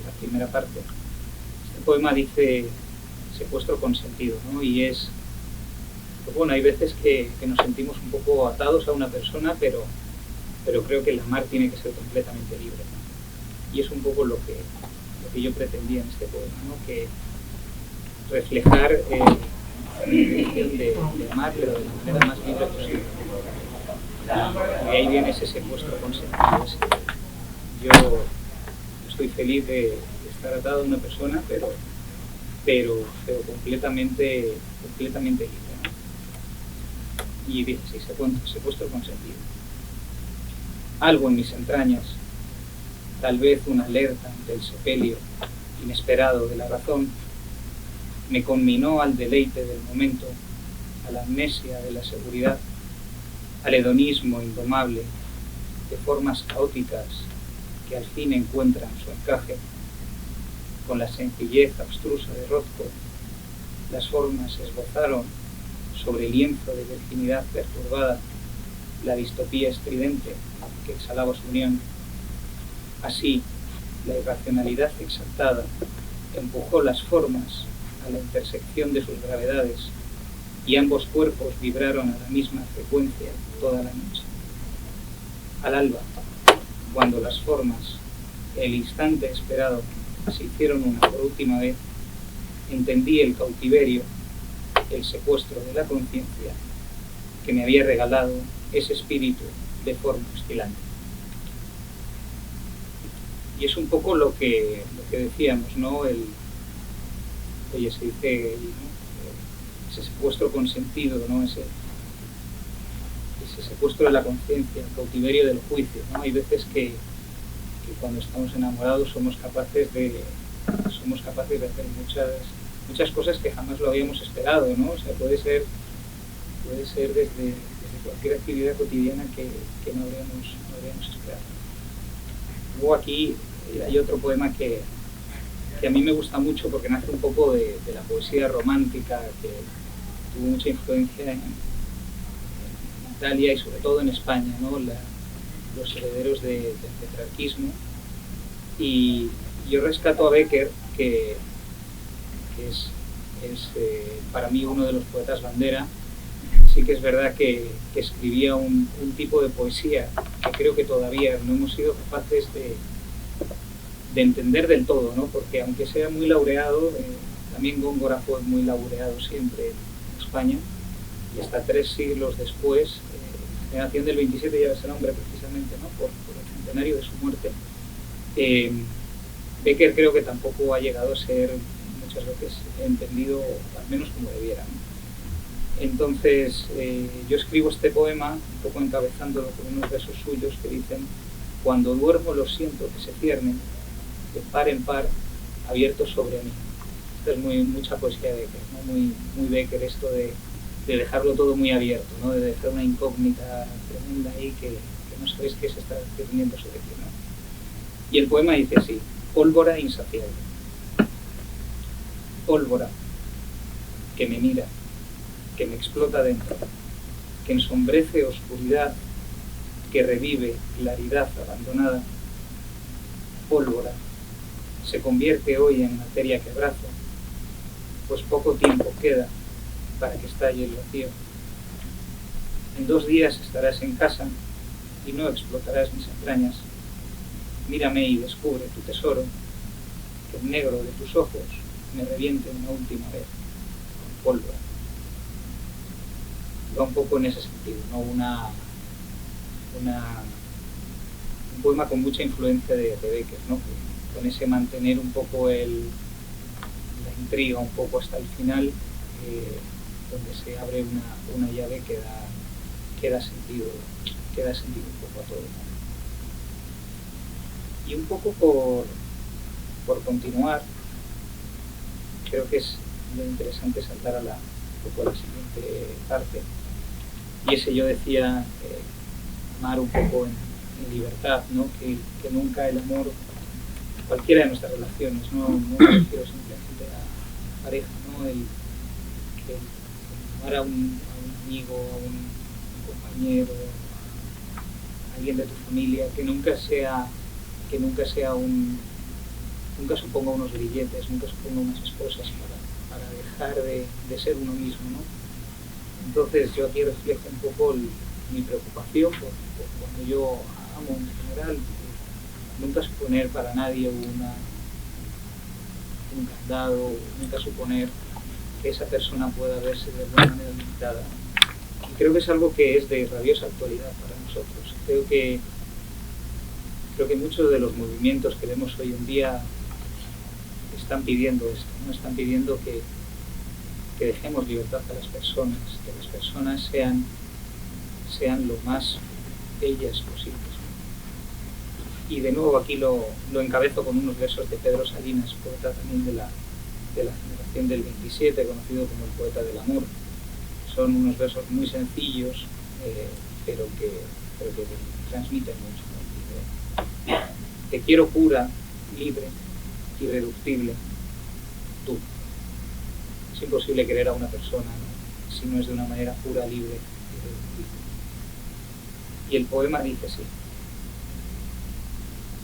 la primera parte. Este poema dice secuestro consentido, ¿no? Y es, pues bueno, hay veces que nos sentimos un poco atados a una persona, pero creo que el amar tiene que ser completamente libre, ¿no? Y es un poco lo que yo pretendía en este poema, ¿no? Que reflejar la intención de amar, pero de la manera más libre posible. Y ahí viene ese secuestro consentido. Yo estoy feliz de estar atado a una persona, pero completamente libre, ¿no? Y dice así, secuestro consentido. Algo en mis entrañas, tal vez una alerta ante el sepelio inesperado de la razón, me conminó al deleite del momento, a la amnesia de la seguridad, al hedonismo indomable de formas caóticas que al fin encuentran su encaje. Con la sencillez abstrusa de Rothko, las formas esbozaron sobre lienzo de virginidad perturbada la distopía estridente que exhalaba su unión. Así, la irracionalidad exaltada empujó las formas a la intersección de sus gravedades y ambos cuerpos vibraron a la misma frecuencia toda la noche. Al alba, cuando las formas, el instante esperado, se hicieron una por última vez, entendí el cautiverio, el secuestro de la conciencia que me había regalado ese espíritu de forma oscilante. Y es un poco lo que decíamos, ¿no? Oye, se dice, ¿no? Ese secuestro consentido, ¿no? Ese secuestro de la conciencia, el cautiverio del juicio, ¿no? Hay veces que cuando estamos enamorados somos capaces de hacer muchas cosas que jamás lo habíamos esperado, ¿no? O sea, puede ser desde cualquier actividad cotidiana que no habríamos esperado. Luego aquí hay otro poema que a mí me gusta mucho porque nace un poco de la poesía romántica, que tuvo mucha influencia en Italia y sobre todo en España, ¿no? Los herederos del petrarquismo. Y yo rescato a Bécquer, que es para mí uno de los poetas bandera. Sí que es verdad que escribía un tipo de poesía que creo que todavía no hemos sido capaces de entender del todo, ¿no? Porque aunque sea muy laureado, también Góngora fue muy laureado siempre en España, y hasta 3 siglos después, la generación del 27 lleva ese nombre precisamente, ¿no? por el centenario de su muerte. Bécquer creo que tampoco ha llegado a ser muchas veces entendido, al menos como debiera, ¿no? Entonces, yo escribo este poema, un poco encabezándolo con unos versos suyos que dicen: cuando duermo lo siento que se ciernen, de par en par, abiertos sobre mí. Esto es mucha poesía de Bécquer, ¿no? Muy Bécquer, esto de dejarlo todo muy abierto, ¿no? De dejar una incógnita tremenda ahí que no sabéis qué se está definiendo sobre ti, ¿no? Y el poema dice así: pólvora insaciable. Pólvora que me mira, que me explota dentro, que ensombrece oscuridad, que revive claridad abandonada. Pólvora se convierte hoy en materia que abrazo, pues poco tiempo queda para que estalle el vacío. En 2 días estarás en casa y no explotarás mis entrañas. Mírame y descubre tu tesoro, que el negro de tus ojos me reviente una última vez con pólvora. Va un poco en ese sentido, ¿no? Un poema con mucha influencia de Bécquer, ¿no? Que ese mantener un poco la intriga un poco hasta el final, donde se abre una llave que da sentido un poco a todo. Y un poco por continuar, creo que es lo interesante saltar un poco a la siguiente parte. Y ese yo decía, amar un poco en libertad, ¿no? Que nunca el amor, cualquiera de nuestras relaciones, no me refiero simplemente a pareja, ¿no? Que amar a un amigo, a un compañero, a alguien de tu familia, que nunca suponga unos grilletes, nunca suponga unas esposas para dejar de ser uno mismo, ¿no? Entonces yo aquí reflejo un poco mi preocupación por cuando yo amo en general, nunca suponer para nadie un candado, nunca suponer que esa persona pueda verse de alguna manera limitada. Y creo que es algo que es de rabiosa actualidad para nosotros. Creo que muchos de los movimientos que vemos hoy en día están pidiendo esto, ¿no? Están pidiendo que dejemos libertad a las personas, que las personas sean lo más bellas posibles. Y de nuevo aquí lo encabezo con unos versos de Pedro Salinas, poeta también de la generación del 27, conocido como el poeta del amor. Son unos versos muy sencillos, pero que transmiten mucho, ¿no? Te quiero pura, libre, irreductible, tú. Es imposible querer a una persona, ¿no? Si no es de una manera pura, libre, irreductible. Y el poema dice así: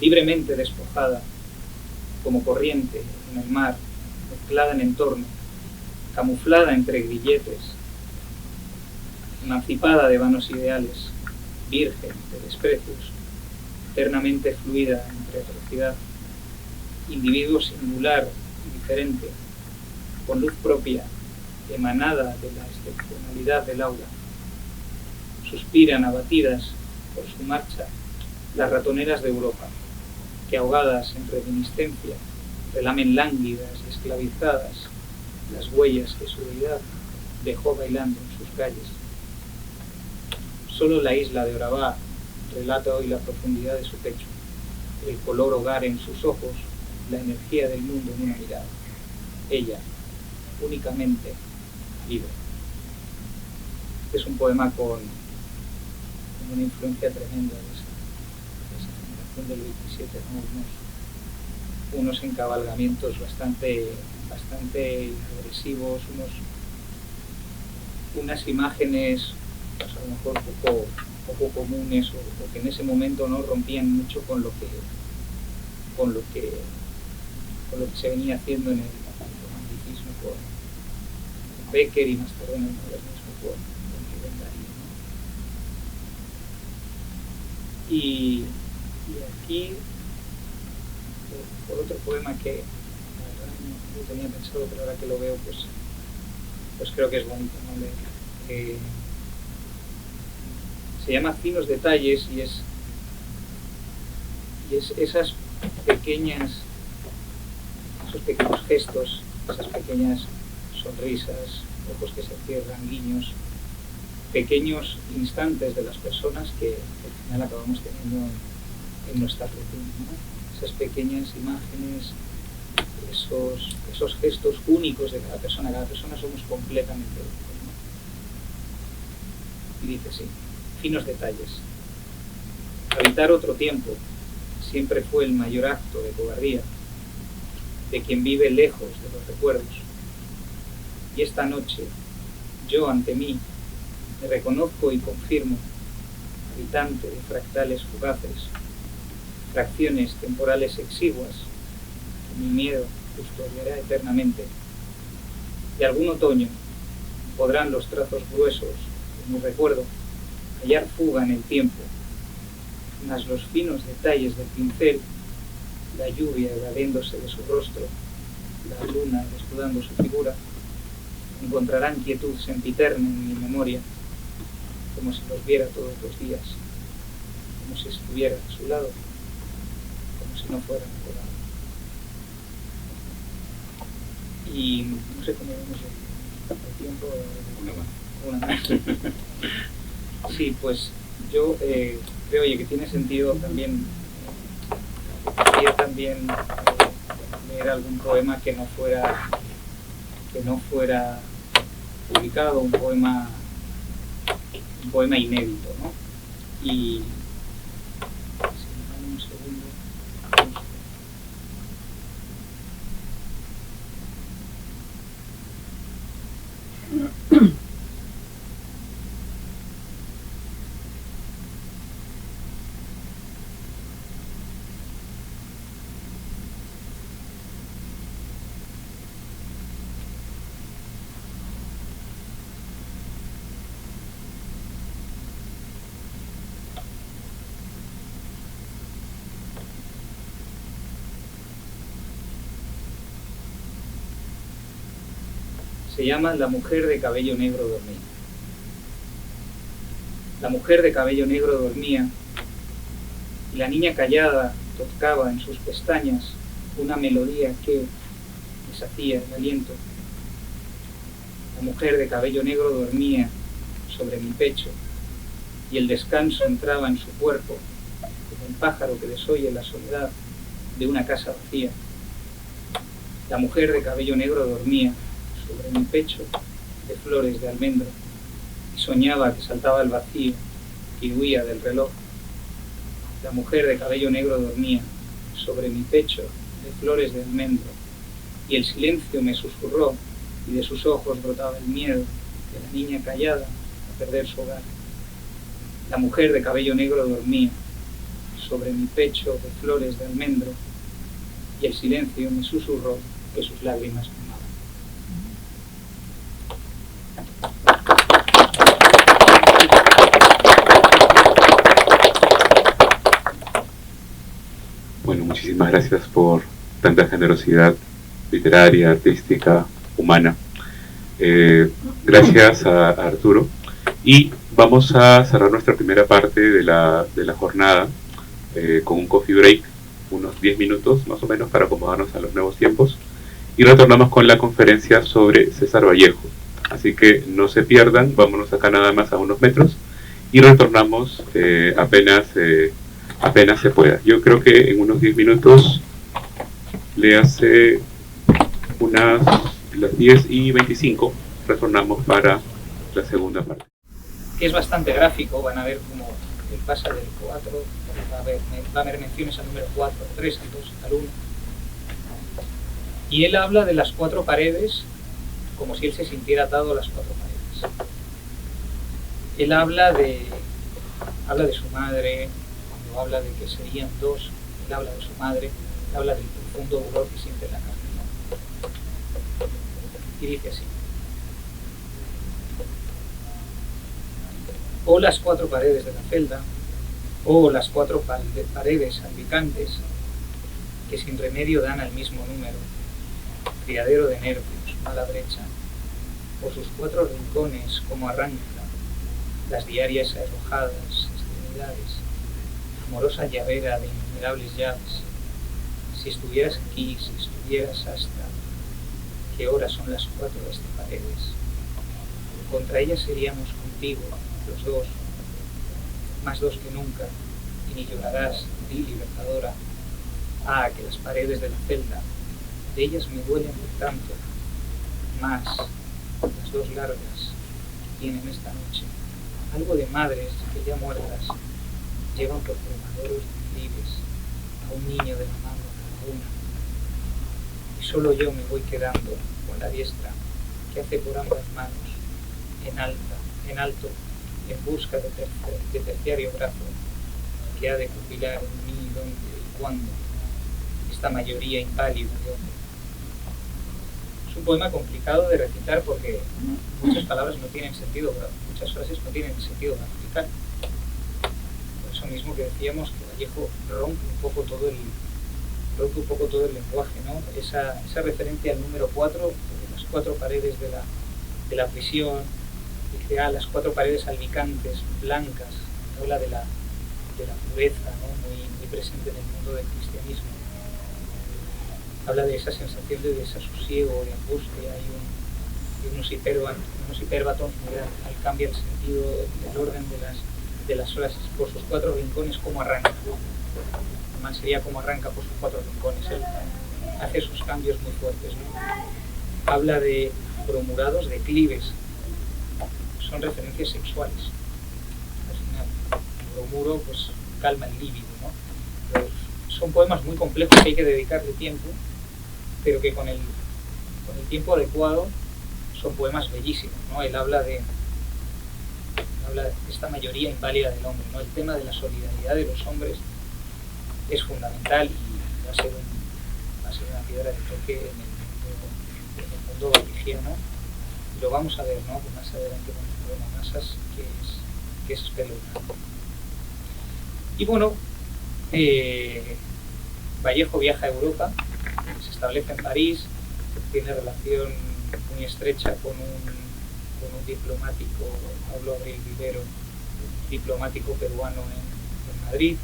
libremente despojada, como corriente en el mar, mezclada en entorno, camuflada entre grilletes, emancipada de vanos ideales, virgen de desprecios, eternamente fluida entre atrocidad, individuo singular y diferente, con luz propia, emanada de la excepcionalidad del aura. Suspiran abatidas por su marcha las ratoneras de Europa, que ahogadas en reminiscencia relamen lánguidas y esclavizadas las huellas que su deidad dejó bailando en sus calles. Solo la isla de Oravá relata hoy la profundidad de su pecho, el color hogar en sus ojos, la energía del mundo en una mirada. Ella, únicamente libre. Este es un poema con una influencia tremenda de esa generación del 27, ¿no? Unos encabalgamientos bastante agresivos, unas imágenes pues a lo mejor poco comunes o que en ese momento no rompían mucho con lo que se venía haciendo en el romanticismo con Becker y más tarde en el modernismo con Rubén Darío, ¿no? Y aquí por otro poema que la verdad no tenía pensado, pero ahora que lo veo pues creo que es bonito, ¿no? Se llama Finos Detalles y es esos pequeños gestos, esas pequeñas sonrisas, ojos que se cierran, guiños, pequeños instantes de las personas que al final acabamos teniendo en nuestra rutina, ¿no? Esas pequeñas imágenes, esos gestos únicos de cada persona somos completamente únicos, ¿no? Y dice así: finos detalles. Habitar otro tiempo siempre fue el mayor acto de cobardía de quien vive lejos de los recuerdos. Y esta noche, yo ante mí, me reconozco y confirmo, habitante de fractales fugaces, fracciones temporales exiguas, que mi miedo custodiará eternamente. De algún otoño podrán los trazos gruesos de mi recuerdo hallar fuga en el tiempo, mas los finos detalles del pincel, la lluvia evadiéndose de su rostro, la luna desnudando su figura, encontrarán quietud sempiterna en mi memoria, como si los viera todos los días, como si estuviera a su lado, como si no fuera recordado. Y no sé cómo vemos el tiempo. Una más. Sí, pues yo creo, oye, que tiene sentido también, quería también leer algún poema que no fuera publicado, un poema inédito, ¿no? Y si me dan un segundo. Se llama La mujer de cabello negro dormía. La mujer de cabello negro dormía y la niña callada tocaba en sus pestañas una melodía que deshacía el aliento. La mujer de cabello negro dormía sobre mi pecho y el descanso entraba en su cuerpo como un pájaro que desoye la soledad de una casa vacía. La mujer de cabello negro dormía sobre mi pecho de flores de almendro y soñaba que saltaba el vacío y huía del reloj. La mujer de cabello negro dormía sobre mi pecho de flores de almendro y el silencio me susurró y de sus ojos brotaba el miedo de la niña callada a perder su hogar. La mujer de cabello negro dormía sobre mi pecho de flores de almendro y el silencio me susurró que sus lágrimas me amaban. Bueno, muchísimas gracias por tanta generosidad literaria, artística, humana. Gracias a Arturo. Y vamos a cerrar nuestra primera parte de la jornada con un coffee break, unos 10 minutos más o menos para acomodarnos a los nuevos tiempos. Y retornamos con la conferencia sobre César Vallejo. Así que no se pierdan, vámonos acá nada más a unos metros y retornamos apenas se pueda. Yo creo que en unos 10 minutos le hace las 10:25 retornamos para la segunda parte. Que es bastante gráfico, van a ver cómo él pasa del 4, va a haber menciones al número 4, al 3, al 2, al 1. Y él habla de las 4 paredes como si él se sintiera atado a las 4 paredes. Él habla de su madre, cuando habla de que serían 2, él habla de su madre, él habla del profundo dolor que siente en la carne, ¿no? Y dice así: o las 4 paredes de la celda, o las 4 paredes salpicantes que sin remedio dan al mismo número, criadero de nervios, mala brecha, o sus 4 rincones como arranca, las diarias arrojadas, extremidades, amorosa llavera de innumerables llaves. Si estuvieras aquí, si estuvieras hasta, ¿qué horas son las 4 de estas paredes? Contra ellas seríamos contigo, los 2, más 2 que nunca, y ni llorarás, di libertadora. Ah, que las paredes de la celda, de ellas me duelen por tanto, más las 2 largas que tienen esta noche, algo de madres que ya muertas llevan por formaderos libres a un niño de la mano cada una, y solo yo me voy quedando con la diestra que hace por ambas manos, en alto, en busca de terciario brazo que ha de pupilar en mí dónde y cuándo esta mayoría inválida de hombre. Es un poema complicado de recitar porque muchas palabras no tienen sentido, muchas frases no tienen sentido gramatical. Por eso mismo que decíamos que Vallejo rompe un poco todo el lenguaje, ¿no? Esa referencia al número 4, de las 4 paredes de la prisión, dice, las 4 paredes albicantes, blancas, habla de la pureza, ¿no? muy presente en el mundo del cristianismo. habla de esa sensación de desasosiego, de angustia y unos hiperbatons muy grandes. Él cambia el sentido del orden de las horas por sus 4 rincones, como arranca. Además sería como arranca por sus 4 rincones. Él hace esos cambios muy fuertes, ¿no? Habla de bromurados declives, son referencias sexuales. Al final, el bromuro pues calma el líbido, ¿no? Pero son poemas muy complejos que hay que dedicarle tiempo, pero que con el tiempo adecuado son poemas bellísimos, ¿no? Él habla de esta mayoría inválida del hombre, ¿no? El tema de la solidaridad de los hombres es fundamental y va a ser una piedra de toque en el mundo valligiano. Y lo vamos a ver, ¿no? Más adelante con el poema Masas, que es espeluznante. Y bueno, Vallejo viaja a Europa, se establece en París, tiene relación muy estrecha con un diplomático, Pablo Abril Vivero, un diplomático peruano en Madrid,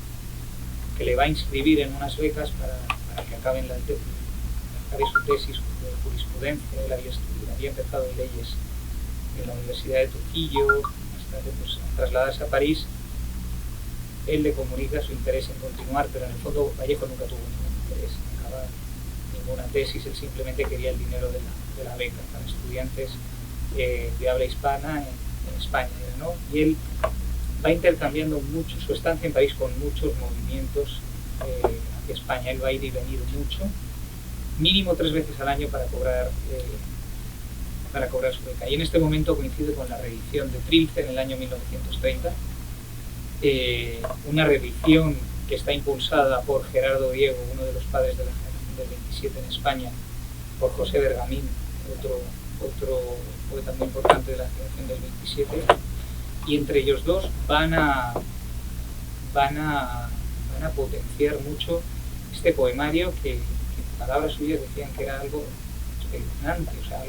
que le va a inscribir en unas becas para que acabe su tesis de jurisprudencia. Él había empezado en leyes en la Universidad de Trujillo, más tarde pues, al trasladarse a París, él le comunica su interés en continuar, pero en el fondo Vallejo nunca tuvo ningún interés en acabar ninguna tesis, él simplemente quería el dinero de la beca para estudiantes de habla hispana en España, ¿no? Y él va intercambiando mucho su estancia en París con muchos movimientos hacia España. Él va a ir y venir mucho, mínimo 3 veces al año para cobrar su beca. Y en este momento coincide con la reedición de Trilce en el año 1930, una reedición que está impulsada por Gerardo Diego, uno de los padres de la generación del 27 en España, por José Bergamín, otro poeta muy importante de la generación del 27, y entre ellos dos van a potenciar mucho este poemario que en palabras suyas decían que era algo espeluznante, o sea,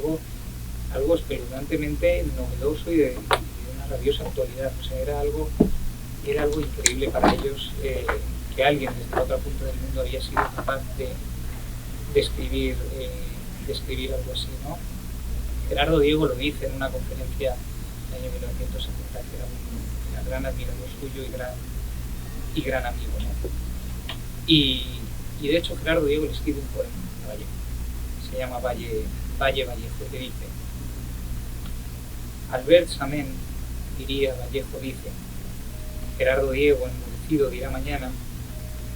algo espeluznantemente novedoso y de una rabiosa actualidad. O sea, era algo increíble para ellos que alguien desde la otra punta del mundo había sido capaz de escribir algo así, ¿no? Gerardo Diego lo dice en una conferencia en el año 1970, que era un gran admirador suyo y gran amigo, ¿no? Y de hecho Gerardo Diego le escribe un poema a Vallejo, se llama Valle Vallejo, que dice: Albert Samen, diría Vallejo, dice, Gerardo Diego enmudecido dirá mañana,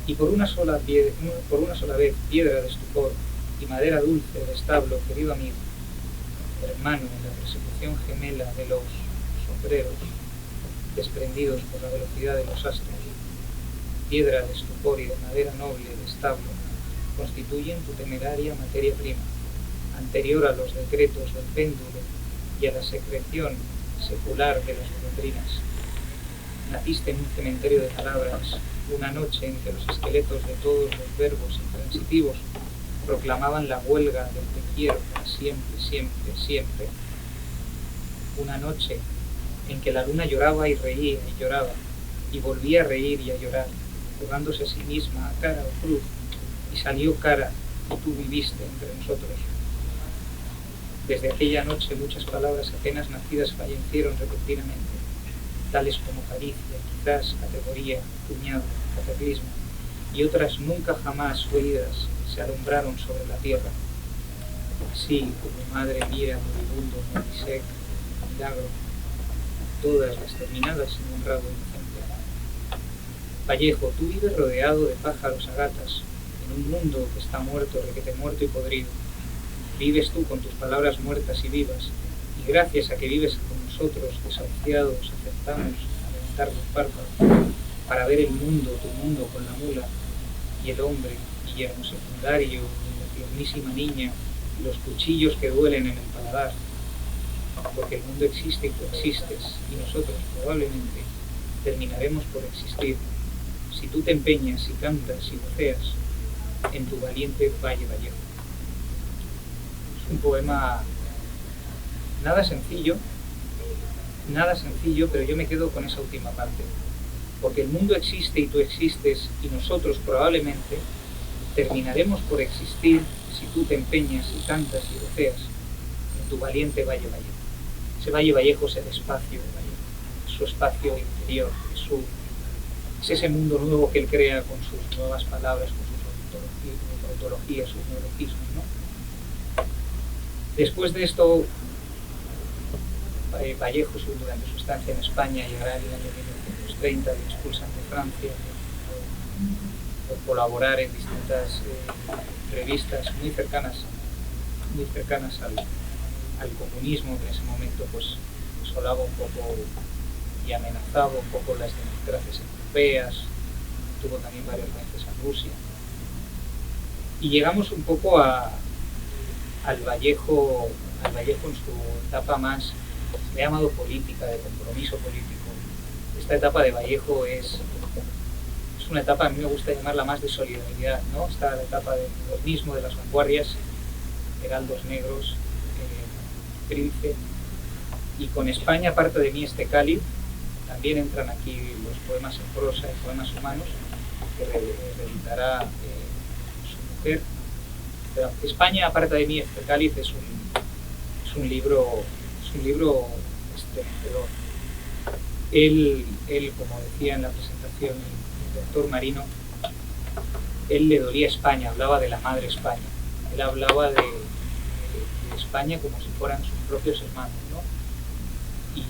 y por una sola vez piedra de estupor y madera dulce del establo, querido amigo, hermano en la persecución gemela de los sombreros desprendidos por la velocidad de los astros, piedra de estupor y de madera noble de establo, constituyen tu temeraria materia prima, anterior a los decretos del péndulo y a la secreción secular de las golondrinas. Naciste en un cementerio de palabras, una noche en que los esqueletos de todos los verbos intransitivos proclamaban la huelga del te quiero para siempre, siempre, siempre. Una noche en que la luna lloraba y reía y lloraba, y volvía a reír y a llorar, jugándose a sí misma a cara o cruz, y salió cara, y tú viviste entre nosotros. Desde aquella noche muchas palabras apenas nacidas fallecieron repentinamente, tales como caricia, quizás, categoría, puñado, cataclismo, y otras nunca jamás oídas se alumbraron sobre la tierra. Así como madre mira moribundo, Moisés, milagro, todas exterminadas en un rabo inocente. Vallejo, tú vives rodeado de pájaros agatas, en un mundo que está muerto, requete muerto y podrido. Vives tú con tus palabras muertas y vivas, y gracias a que vives con nosotros, desahuciados, aceptamos a levantar los párpados para ver el mundo, tu mundo con la mula, y el hombre, yerno secundario, la tiernísima niña, y los cuchillos que duelen en el paladar, porque el mundo existe y tú existes, y nosotros probablemente terminaremos por existir, si tú te empeñas y cantas y voceas en tu valiente Valle Vallejo. Es un poema nada sencillo, pero yo me quedo con esa última parte, porque el mundo existe y tú existes, y nosotros probablemente terminaremos por existir si tú te empeñas y cantas y voceas en tu valiente Valle Vallejo. Ese Valle Vallejo es el espacio de Vallejo, es su espacio interior, es ese mundo nuevo que él crea con sus nuevas palabras, con sus ontologías, sus neologismos, ¿no? Después de esto, Vallejo, durante su estancia en España, llegará en el año 1930, le expulsan de Francia por colaborar en distintas revistas muy cercanas al comunismo, que en ese momento pues asolaba un poco y amenazaba un poco las democracias europeas. Tuvo también varias veces a Rusia. Y llegamos un poco al Vallejo en su etapa más, se le ha llamado política, de compromiso político. Esta etapa de Vallejo es una etapa, a mí me gusta llamarla más de solidaridad, ¿no? Está la etapa del modernismo, de las vanguardias, heraldos negros, Trilce, y con España, aparte de mí, este cáliz, también entran aquí los poemas en prosa y poemas humanos, que reeditará su mujer. Pero España, aparte de mí, este cáliz es un libro estremecedor. Él, como decía en la presentación el doctor Marino, él le dolía España, hablaba de la madre España, él hablaba de España como si fueran sus propios hermanos, ¿no? Y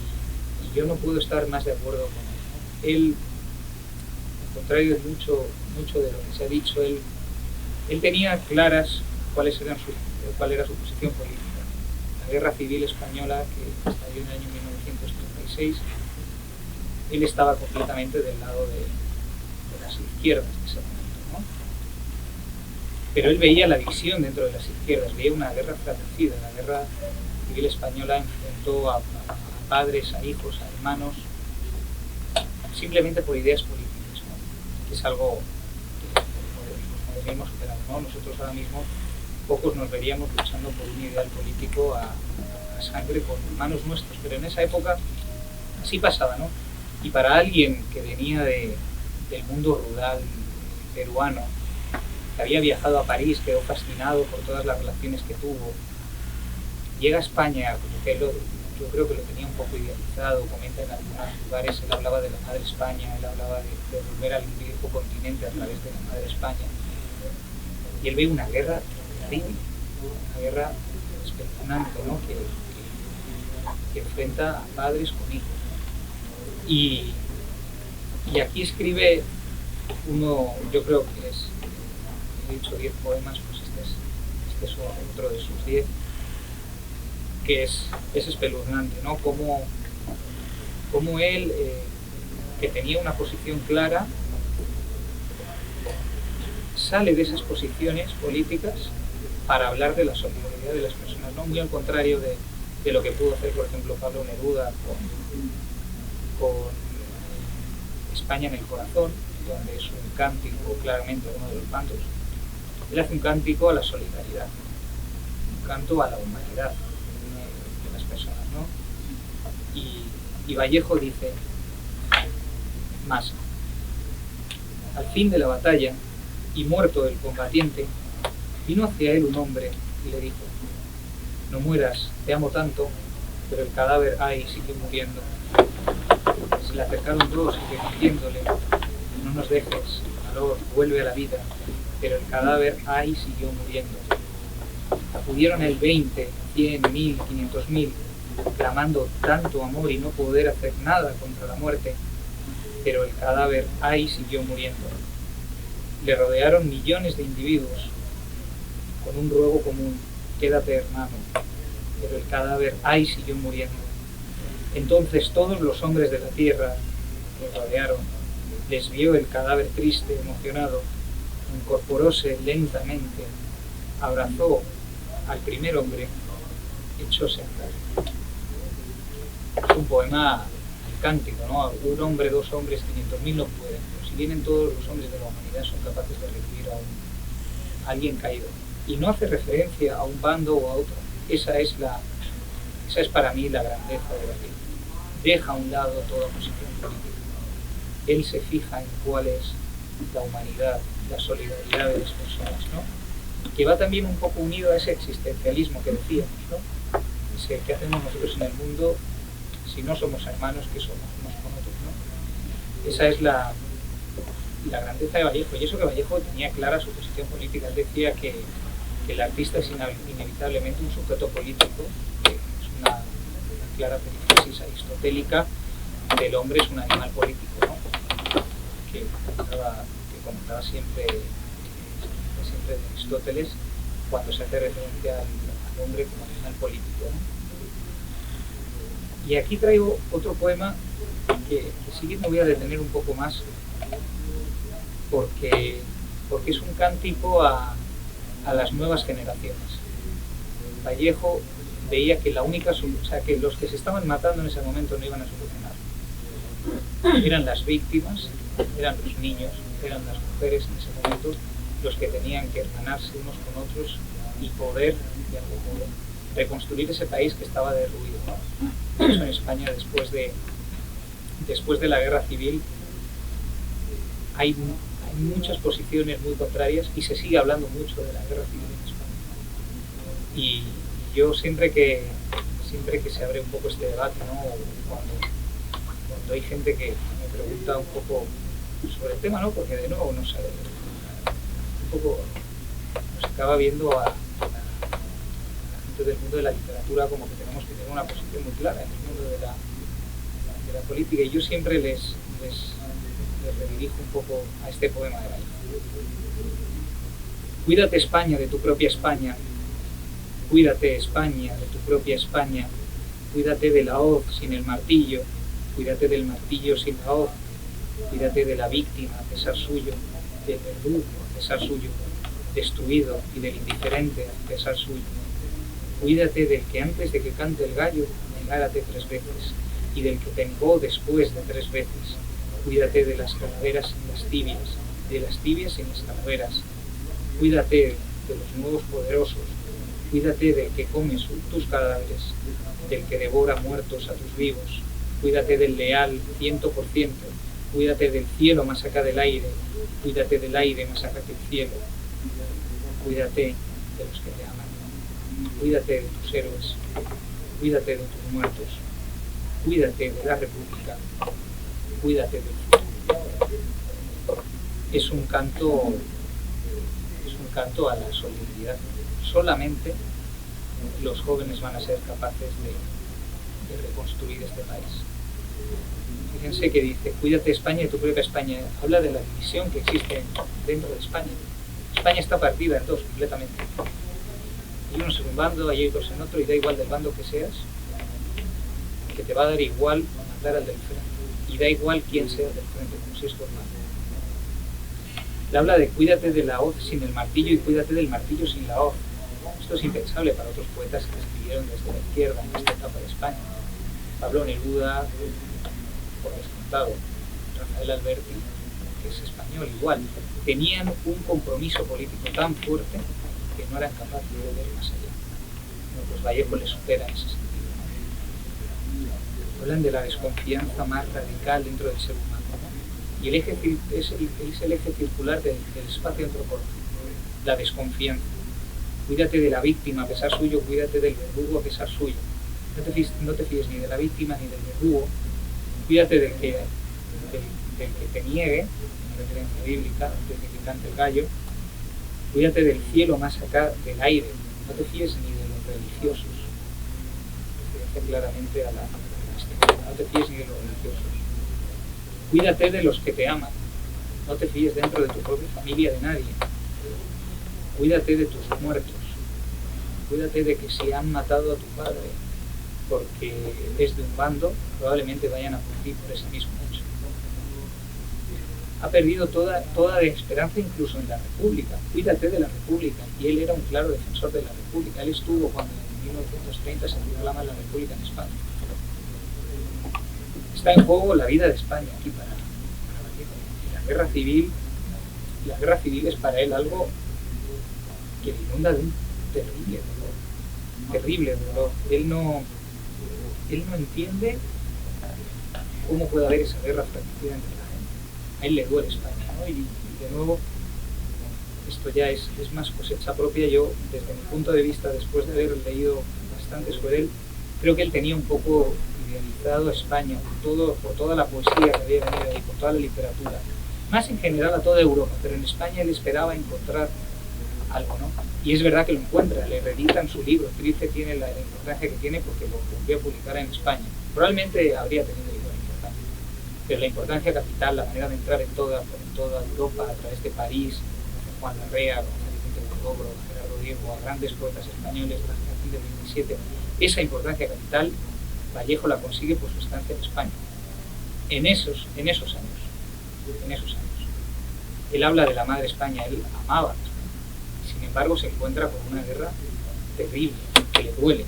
yo no puedo estar más de acuerdo con él, ¿no? Él, al contrario de mucho de lo que se ha dicho, él tenía claras cuál era su posición política. La guerra civil española, que estalló en el año 1936, él estaba completamente del lado de las izquierdas de ese momento, ¿no? Pero él veía la división dentro de las izquierdas, veía una guerra fratricida. La guerra civil española enfrentó a padres, a hijos, a hermanos, simplemente por ideas políticas, ¿no? Que es algo que nos modernismo superado, ¿no? Nosotros ahora mismo, pocos nos veríamos luchando por un ideal político a sangre con manos nuestras, pero en esa época así pasaba, ¿no? Y para alguien que venía del mundo rural peruano, que había viajado a París, quedó fascinado por todas las relaciones que tuvo, llega a España, como que yo creo que lo tenía un poco idealizado, comenta en algunos lugares, él hablaba de la madre España, él hablaba de volver al viejo continente a través de la madre España, y él ve una guerra terrible, una guerra espeluznante, ¿no? que enfrenta a padres con hijos. Y aquí escribe uno, yo creo que he dicho 10 poemas, pues este es otro de sus 10, que es espeluznante, ¿no? Como él, que tenía una posición clara, sale de esas posiciones políticas para hablar de la solidaridad de las personas, ¿no? Muy al contrario de lo que pudo hacer, por ejemplo, Pablo Neruda con España en el corazón, donde es un cántico claramente uno de los bandos. Él hace un cántico a la solidaridad, un canto a la humanidad de las personas, ¿no? Y Vallejo dice más: al fin de la batalla y muerto el combatiente, vino hacia él un hombre y le dijo: no mueras, te amo tanto. Pero el cadáver ahí siguió muriendo. Se le acercaron dos y repitiéndole: no nos dejes, valor, vuelve a la vida. Pero el cadáver ahí siguió muriendo. Acudieron el 20, 100, 1000, 500.000, clamando tanto amor y no poder hacer nada contra la muerte. Pero el cadáver ahí siguió muriendo. Le rodearon millones de individuos con un ruego común: quédate, hermano. Pero el cadáver ahí siguió muriendo. Entonces todos los hombres de la tierra que rodearon, les vio el cadáver triste, emocionado, incorporóse lentamente, abrazó al primer hombre, echóse a andar. Es un poema cántico, ¿no? Un hombre, dos hombres, 500.000 no pueden, pero si vienen todos los hombres de la humanidad son capaces de revivir a alguien caído. Y no hace referencia a un bando o a otro. Esa es para mí la grandeza de Vallejo. Deja a un lado toda posición política. Él se fija en cuál es la humanidad, la solidaridad de las personas, ¿no? que va también un poco unido a ese existencialismo que decíamos, ¿no? Ese que hacemos nosotros en el mundo si no somos hermanos, que somos unos con otros, ¿no? Esa es la grandeza de Vallejo, y eso que Vallejo tenía clara su posición política. Él decía que el artista es inevitablemente un sujeto político, que es una clara perífrasis aristotélica del hombre es un animal político, ¿no? que comentaba siempre de Aristóteles cuando se hace referencia al hombre como animal político, ¿no? Y aquí traigo otro poema que sí que me voy a detener un poco más porque es un cántico a las nuevas generaciones. Vallejo veía que que los que se estaban matando en ese momento no iban a solucionar. Eran las víctimas, eran los niños, eran las mujeres en ese momento los que tenían que hermanarse unos con otros y poder, de algún modo, reconstruir ese país que estaba derruido, ¿no? Por eso en España, después de la guerra civil, hay muchas posiciones muy contrarias y se sigue hablando mucho de la guerra civil en España. Y yo siempre que se abre un poco este debate, ¿no? Cuando hay gente que me pregunta un poco sobre el tema, ¿no? Porque de nuevo un poco nos acaba viendo a la gente del mundo de la literatura como que tenemos que tener una posición muy clara en el mundo de la política, y yo siempre les redirijo un poco a este poema de Vallejo. Cuídate, España, de tu propia España. Cuídate, España, de tu propia España. Cuídate de la hoz sin el martillo. Cuídate del martillo sin la hoz. Cuídate de la víctima a pesar suyo, del verdugo a pesar suyo, destruido, y del indiferente a pesar suyo. Cuídate del que antes de que cante el gallo negárate 3 veces, y del que te negó después de 3 veces. Cuídate de las calaveras sin las tibias, de las tibias sin las calaveras. Cuídate de los nuevos poderosos. Cuídate del que come tus cadáveres, del que devora muertos a tus vivos. Cuídate del leal 100%. Cuídate del cielo más acá del aire. Cuídate del aire más acá que el cielo. Cuídate de los que te aman. Cuídate de tus héroes. Cuídate de tus muertos. Cuídate de la República. Cuídate del futuro. Es un canto a la solidaridad. Solamente los jóvenes van a ser capaces de reconstruir este país. Fíjense que dice, cuídate, España, de tu propia España. Habla de la división que existe dentro de España. España está partida en 2 completamente. Hay unos en un bando, hay otros en otro, y da igual del bando que seas, que te va a dar igual matar al del frente. Y da igual quién sea del frente, como si es tu hermano. Le habla de cuídate de la hoz sin el martillo y cuídate del martillo sin la hoz. Esto es impensable para otros poetas que escribieron desde la izquierda en esta etapa de España. Pablo Neruda, por descontado, Rafael Alberti, que es español igual, tenían un compromiso político tan fuerte que no eran capaces de ver más allá. Bueno, pues Vallejo les supera en ese sentido. Hablan de la desconfianza más radical dentro del ser humano, ¿no? Y el eje es el eje circular del espacio antropológico, la desconfianza. Cuídate de la víctima a pesar suyo, cuídate del verdugo a pesar suyo. No te fíes ni de la víctima ni del verdugo. Cuídate del que te niegue, en referencia bíblica, antes de que cante el gallo. Cuídate del cielo más acá del aire. No te fíes ni de los religiosos. Referencia claramente a la... No te fíes ni de los religiosos. Cuídate de los que te aman. No te fíes dentro de tu propia familia de nadie. Cuídate de tus muertos. Cuídate de que si han matado a tu padre porque es de un bando, probablemente vayan a morir por ese mismo hecho. Ha perdido toda esperanza incluso en la República. Cuídate de la República. Y él era un claro defensor de la República. Él estuvo cuando en 1930 se proclama la República en España. Está en juego la vida de España aquí para Vallejo. La guerra civil es para él algo que le inunda de un terrible dolor. Él no entiende cómo puede haber esa guerra fratricida entre la gente. A él le duele España, ¿no? Y de nuevo esto ya es más cosecha propia. Yo, desde mi punto de vista, después de haber leído bastante sobre él, creo que él tenía un poco idealizado a España por toda la poesía que había venido ahí, por toda la literatura, más en general a toda Europa, pero en España él esperaba encontrar algo, ¿no? Y es verdad que lo encuentra, le reeditan su libro. Trice tiene la importancia que tiene porque lo volvió a publicar en España. Probablemente habría tenido igual importancia, pero la importancia capital, la manera de entrar en toda Europa a través de París, Juan Larrea, Vicente Huidobro, Gerardo Diego, a grandes poetas españoles de la generación del 27, esa importancia capital, Vallejo la consigue por su estancia en España. En esos años. Él habla de la madre España, él amaba a España. Sin embargo, se encuentra con una guerra terrible, que le duele.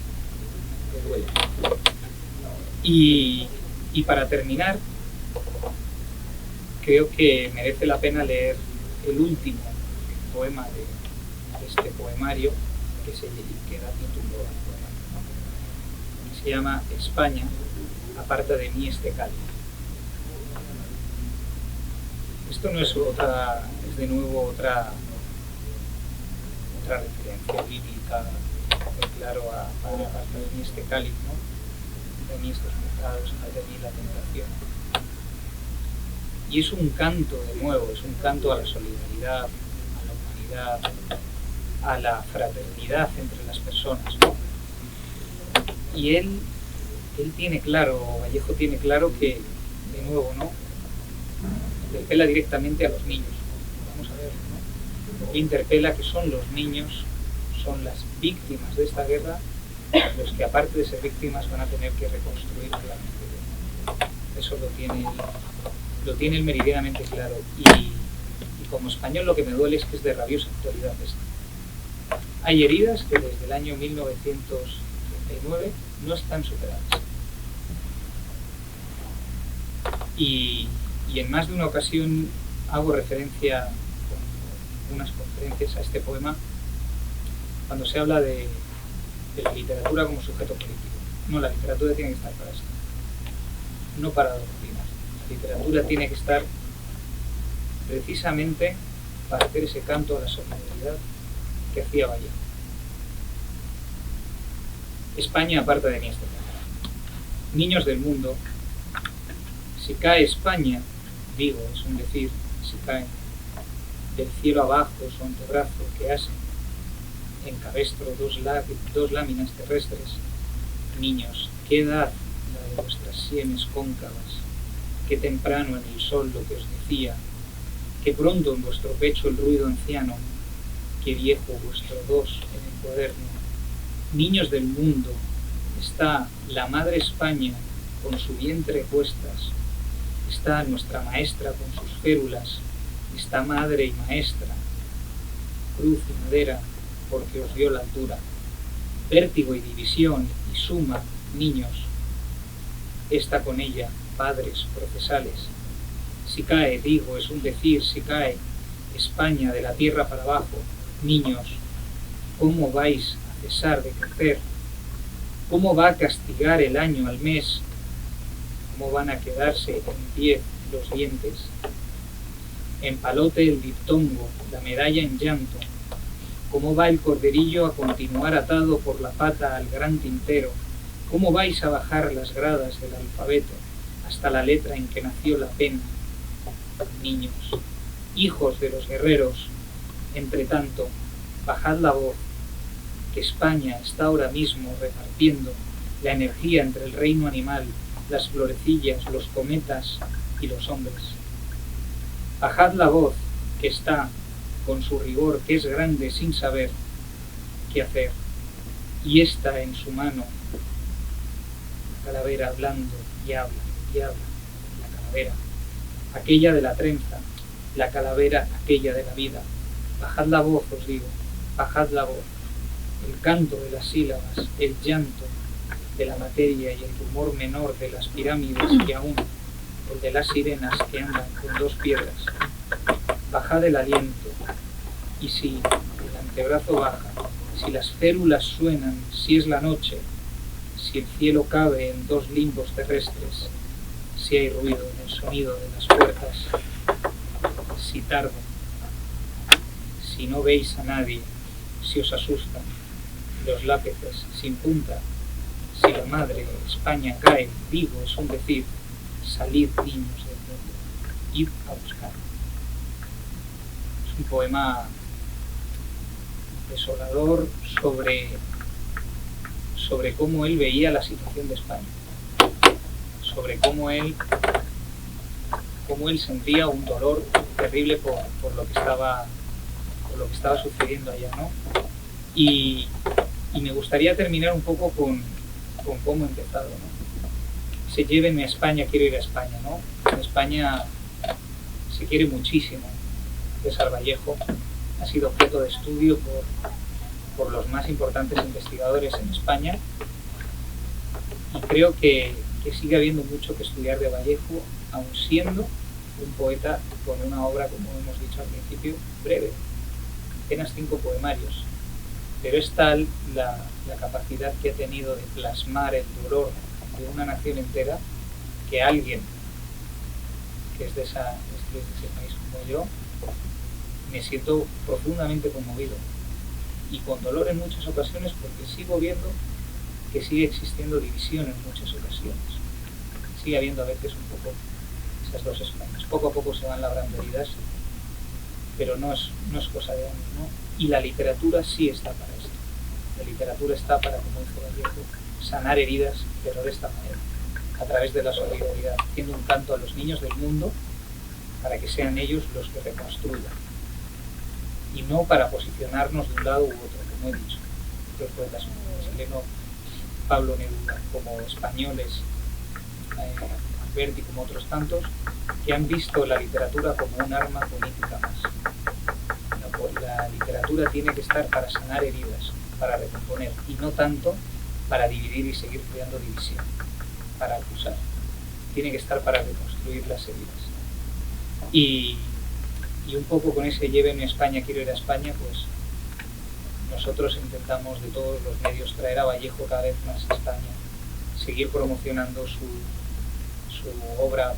Y para terminar, creo que merece la pena leer el último poema de este poemario que da título al poema, ¿no? Se llama España, aparta de mí este cáliz. Esto no es es de nuevo otra referencia bíblica, claro, a Padre, aparta de mí este cáliz, ¿no? De mí estos pecados, de mí la tentación. Y es un canto, de nuevo, es un canto a la solidaridad, a la humanidad, a la fraternidad entre las personas, ¿no? Y él tiene claro, Vallejo tiene claro que, de nuevo, ¿no?, interpela directamente a los niños. Vamos a ver, ¿no? Interpela que son los niños, son las víctimas de esta guerra, los que aparte de ser víctimas van a tener que reconstruir la vida. Eso lo tiene él meridianamente claro. Y como español lo que me duele es que es de rabiosa actualidad esto. Hay heridas que desde el año 1939 no están superadas. Y en más de una ocasión hago referencia con unas conferencias a este poema cuando se habla de la literatura como sujeto político. No, la literatura tiene que estar para esto, no para adoctrinar. La literatura tiene que estar precisamente para hacer ese canto a la solidaridad que hacía Vallejo. España aparta de mí este poema. Niños del mundo, si cae España, digo, es un decir, si cae del cielo abajo su antebrazo que hace en cabestro dos láminas terrestres. Niños, qué edad la de vuestras sienes cóncavas, qué temprano en el sol lo que os decía, qué pronto en vuestro pecho el ruido anciano, qué viejo vuestro dos en el cuaderno. Niños del mundo, está la madre España con su vientre cuestas, está nuestra maestra con sus férulas, está madre y maestra, cruz y madera, porque os dio la altura, vértigo y división y suma, niños, está con ella, padres procesales. Si cae, digo, es un decir, si cae España de la tierra para abajo, niños, ¿cómo vais a cesar de crecer? ¿Cómo va a castigar el año al mes? ¿Cómo van a quedarse en pie los dientes? En palote el diptongo, la medalla en llanto. ¿Cómo va el corderillo a continuar atado por la pata al gran tintero? ¿Cómo vais a bajar las gradas del alfabeto hasta la letra en que nació la pena? Niños, hijos de los guerreros, entre tanto, bajad la voz, que España está ahora mismo repartiendo la energía entre el reino animal, las florecillas, los cometas y los hombres. Bajad la voz, que está, con su rigor que es grande sin saber qué hacer, y está en su mano la calavera hablando y habla, la calavera, aquella de la trenza, la calavera aquella de la vida. Bajad la voz, os digo, bajad la voz, el canto de las sílabas, el llanto de la materia y el rumor menor de las pirámides que aún, el de las sirenas que andan con dos piedras. Bajad el aliento, y si el antebrazo baja, si las férulas suenan, si es la noche, si el cielo cabe en dos limbos terrestres, si hay ruido en el sonido de las puertas, si tardo, si no veis a nadie, si os asustan los lápices sin punta, si la madre España cae, digo, es un decir, salid niños del mundo, id a buscarlo. Es un poema desolador sobre cómo él veía la situación de España, sobre cómo él sentía un dolor terrible por lo que estaba sucediendo allá, ¿no? Y me gustaría terminar un poco con cómo he empezado, ¿no? Se llévenme a España, quiero ir a España, ¿no? En España se quiere muchísimo César Vallejo, ha sido objeto de estudio por los más importantes investigadores en España, y creo que sigue habiendo mucho que estudiar de Vallejo, aun siendo un poeta con una obra, como hemos dicho al principio, breve, apenas 5 poemarios, pero es tal la capacidad que ha tenido de plasmar el dolor de una nación entera, que alguien que es de ese país como yo, me siento profundamente conmovido y con dolor en muchas ocasiones, porque sigo viendo que sigue existiendo división en muchas ocasiones. Sigue habiendo a veces un poco esas dos Españas. Poco a poco se van labrando heridas, pero no es cosa de años, ¿no? Y la literatura sí está para esto. La literatura está para, como dijo Vallejo, sanar heridas, pero de esta manera, a través de la solidaridad, haciendo un canto a los niños del mundo para que sean ellos los que reconstruyan, y no para posicionarnos de un lado u otro, como he dicho. Otros poetas como Seleno, Pablo Neruda, como españoles, Alberti, como otros tantos, que han visto la literatura como un arma política más. La literatura tiene que estar para sanar heridas, para recomponer, y no tanto para dividir y seguir creando división, para acusar. Tiene que estar para reconstruir las heridas. Y un poco con ese llévenme a España, quiero ir a España, pues nosotros intentamos de todos los medios traer a Vallejo cada vez más a España, seguir promocionando su obra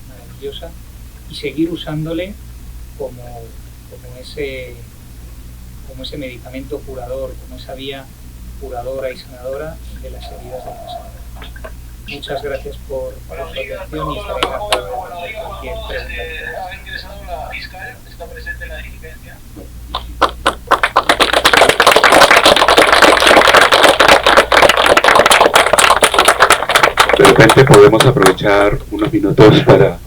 maravillosa y seguir usándole como ese medicamento curador, como esa vía curadora y sanadora de las heridas del pasado. Muchas gracias por su atención y estaré encantado de cualquier pregunta. ¿Ha ingresado la fiscal? ¿Está presente en la diligencia? De repente podemos aprovechar unos minutos para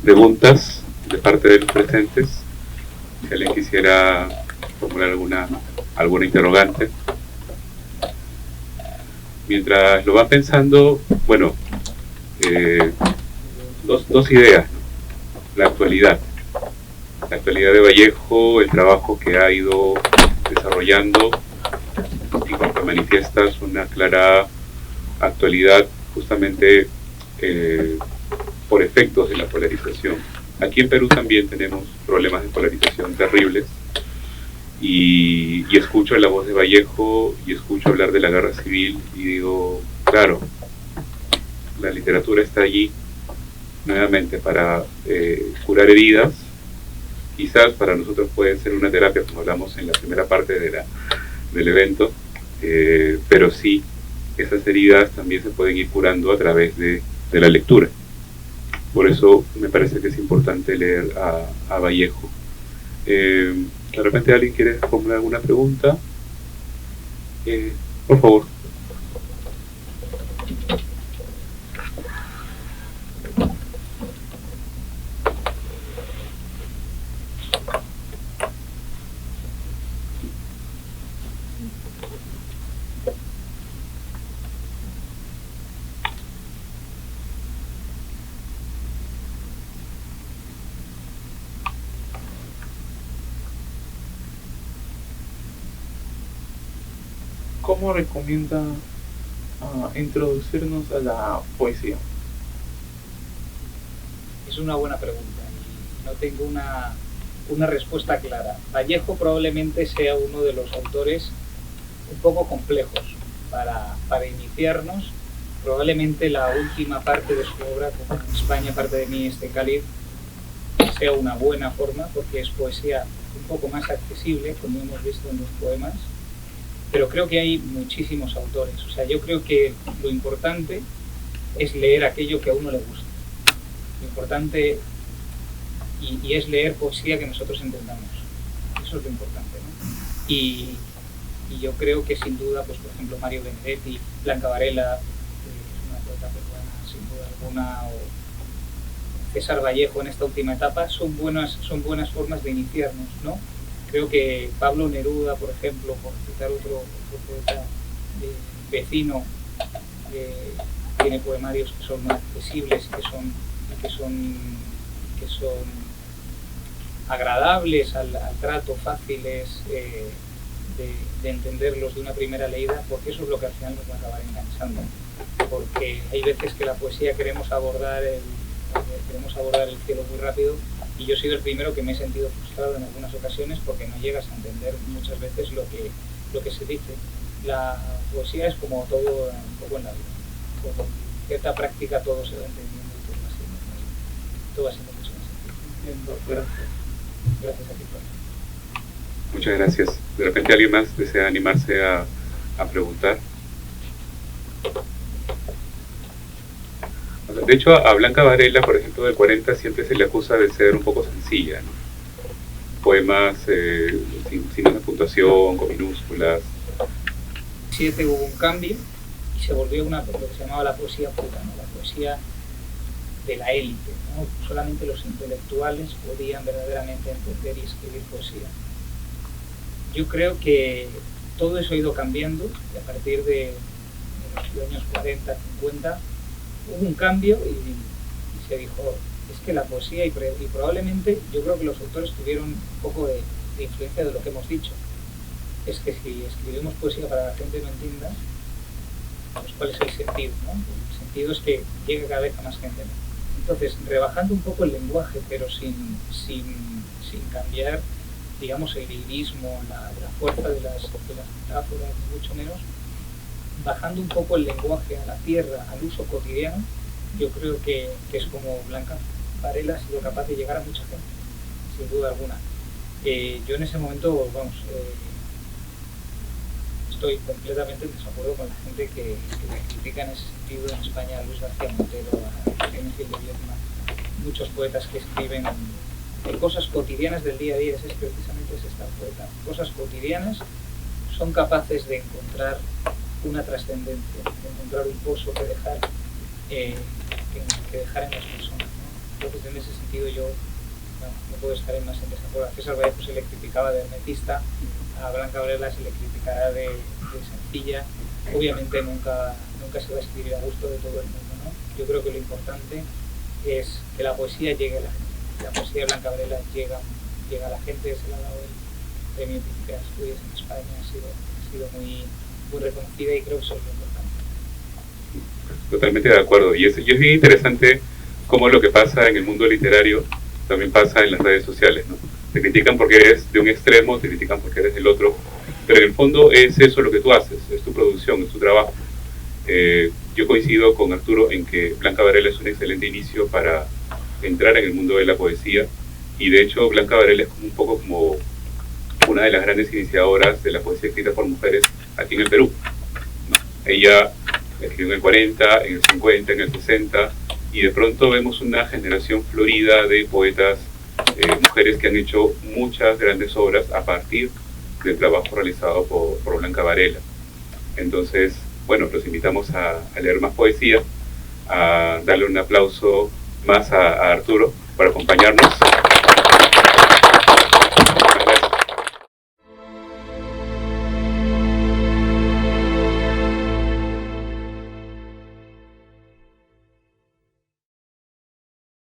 preguntas de parte de los presentes. Si alguien quisiera formular alguna interrogante. Mientras lo van pensando, bueno, dos ideas, ¿no? La actualidad de Vallejo, el trabajo que ha ido desarrollando, y cuando manifiestas una clara actualidad justamente por efectos de la polarización. Aquí en Perú también tenemos problemas de polarización terribles, y escucho la voz de Vallejo y escucho hablar de la guerra civil y digo, claro, la literatura está allí nuevamente para curar heridas. Quizás para nosotros puede ser una terapia, como hablamos en la primera parte del evento, pero sí, esas heridas también se pueden ir curando a través de la lectura. Por eso me parece que es importante leer a Vallejo. De repente alguien quiere formular alguna pregunta, por favor. ¿Cómo recomienda introducirnos a la poesía? Es una buena pregunta y no tengo una respuesta clara. Vallejo probablemente sea uno de los autores un poco complejos para iniciarnos. Probablemente la última parte de su obra, como España, parte de mí, este cáliz, sea una buena forma, porque es poesía un poco más accesible, como hemos visto en los poemas, pero creo que hay muchísimos autores. O sea, yo creo que lo importante es leer aquello que a uno le gusta. Lo importante y es leer poesía que nosotros entendamos. Eso es lo importante, ¿no? Y yo creo que sin duda, pues por ejemplo, Mario Benedetti, Blanca Varela, es una poeta peruana sin duda alguna, o César Vallejo en esta última etapa, son buenas formas de iniciarnos, ¿no? Creo que Pablo Neruda, por ejemplo, por citar otro poeta vecino, tiene poemarios que son accesibles y que son agradables al trato, fáciles de entenderlos de una primera leída, porque eso es lo que al final nos va a acabar enganchando. Porque hay veces que la poesía queremos abordar el cielo muy rápido, y yo he sido el primero que me he sentido frustrado en algunas ocasiones porque no llegas a entender muchas veces lo que se dice. La poesía es como todo un poco en la vida. Con cierta práctica todo se va entendiendo y todo va siendo mucho más sencillo. Gracias a ti, Pablo. Muchas gracias. ¿De repente alguien más desea animarse a preguntar? De hecho, a Blanca Varela, por ejemplo, del 40, siempre se le acusa de ser un poco sencilla, ¿no? Poemas sin signos de puntuación, con minúsculas. 7 hubo un cambio y se volvió lo que se llamaba la poesía pura, ¿no? La poesía de la élite, ¿no? Solamente los intelectuales podían verdaderamente entender y escribir poesía. Yo creo que todo eso ha ido cambiando y a partir de los años 40, 50 hubo un cambio y se dijo, es que la poesía y probablemente yo creo que los autores tuvieron un poco de influencia de lo que hemos dicho. Es que si escribimos poesía para que la gente no entienda, pues ¿cuál es el sentido, no? El sentido es que llegue cada vez a más gente, ¿no? Entonces, rebajando un poco el lenguaje, pero sin cambiar, digamos, el lirismo, la fuerza de las metáforas, ni mucho menos, bajando un poco el lenguaje a la tierra, al uso cotidiano, yo creo que es como Blanca Varela ha sido capaz de llegar a mucha gente, sin duda alguna. Yo en ese momento, estoy completamente en desacuerdo con la gente que critica en ese sentido en España a Luis García Montero, a Jaime Gil de Biedma, muchos poetas que escriben en cosas cotidianas del día a día. Precisamente es esta poeta. Cosas cotidianas son capaces de encontrar una trascendencia, de encontrar un pozo que dejar en las personas, ¿no? Entonces, en ese sentido yo no puedo estar más en desacuerdo. A César Vallejo se le criticaba de hermetista, a Blanca Varela se le criticará de sencilla. Obviamente nunca se va a escribir a gusto de todo el mundo, ¿no? Yo creo que lo importante es que la poesía llegue a la gente. La poesía de Blanca Varela llega a la gente. Se le ha dado el premio Príncipe de Asturias en España, ha sido muy reconocida, y creo que eso es lo importante. Totalmente de acuerdo. Y es bien interesante cómo lo que pasa en el mundo literario también pasa en las redes sociales, ¿no? Te critican porque eres de un extremo, te critican porque eres del otro, pero en el fondo es eso lo que tú haces, es tu producción, es tu trabajo. Yo coincido con Arturo en que Blanca Varela es un excelente inicio para entrar en el mundo de la poesía, y de hecho Blanca Varela es un poco como una de las grandes iniciadoras de la poesía escrita por mujeres aquí en el Perú. Ella escribió en el 40, en el 50, en el 60, y de pronto vemos una generación florida de poetas, mujeres que han hecho muchas grandes obras a partir del trabajo realizado por Blanca Varela. Entonces, bueno, los invitamos a leer más poesía, a darle un aplauso más a Arturo por acompañarnos.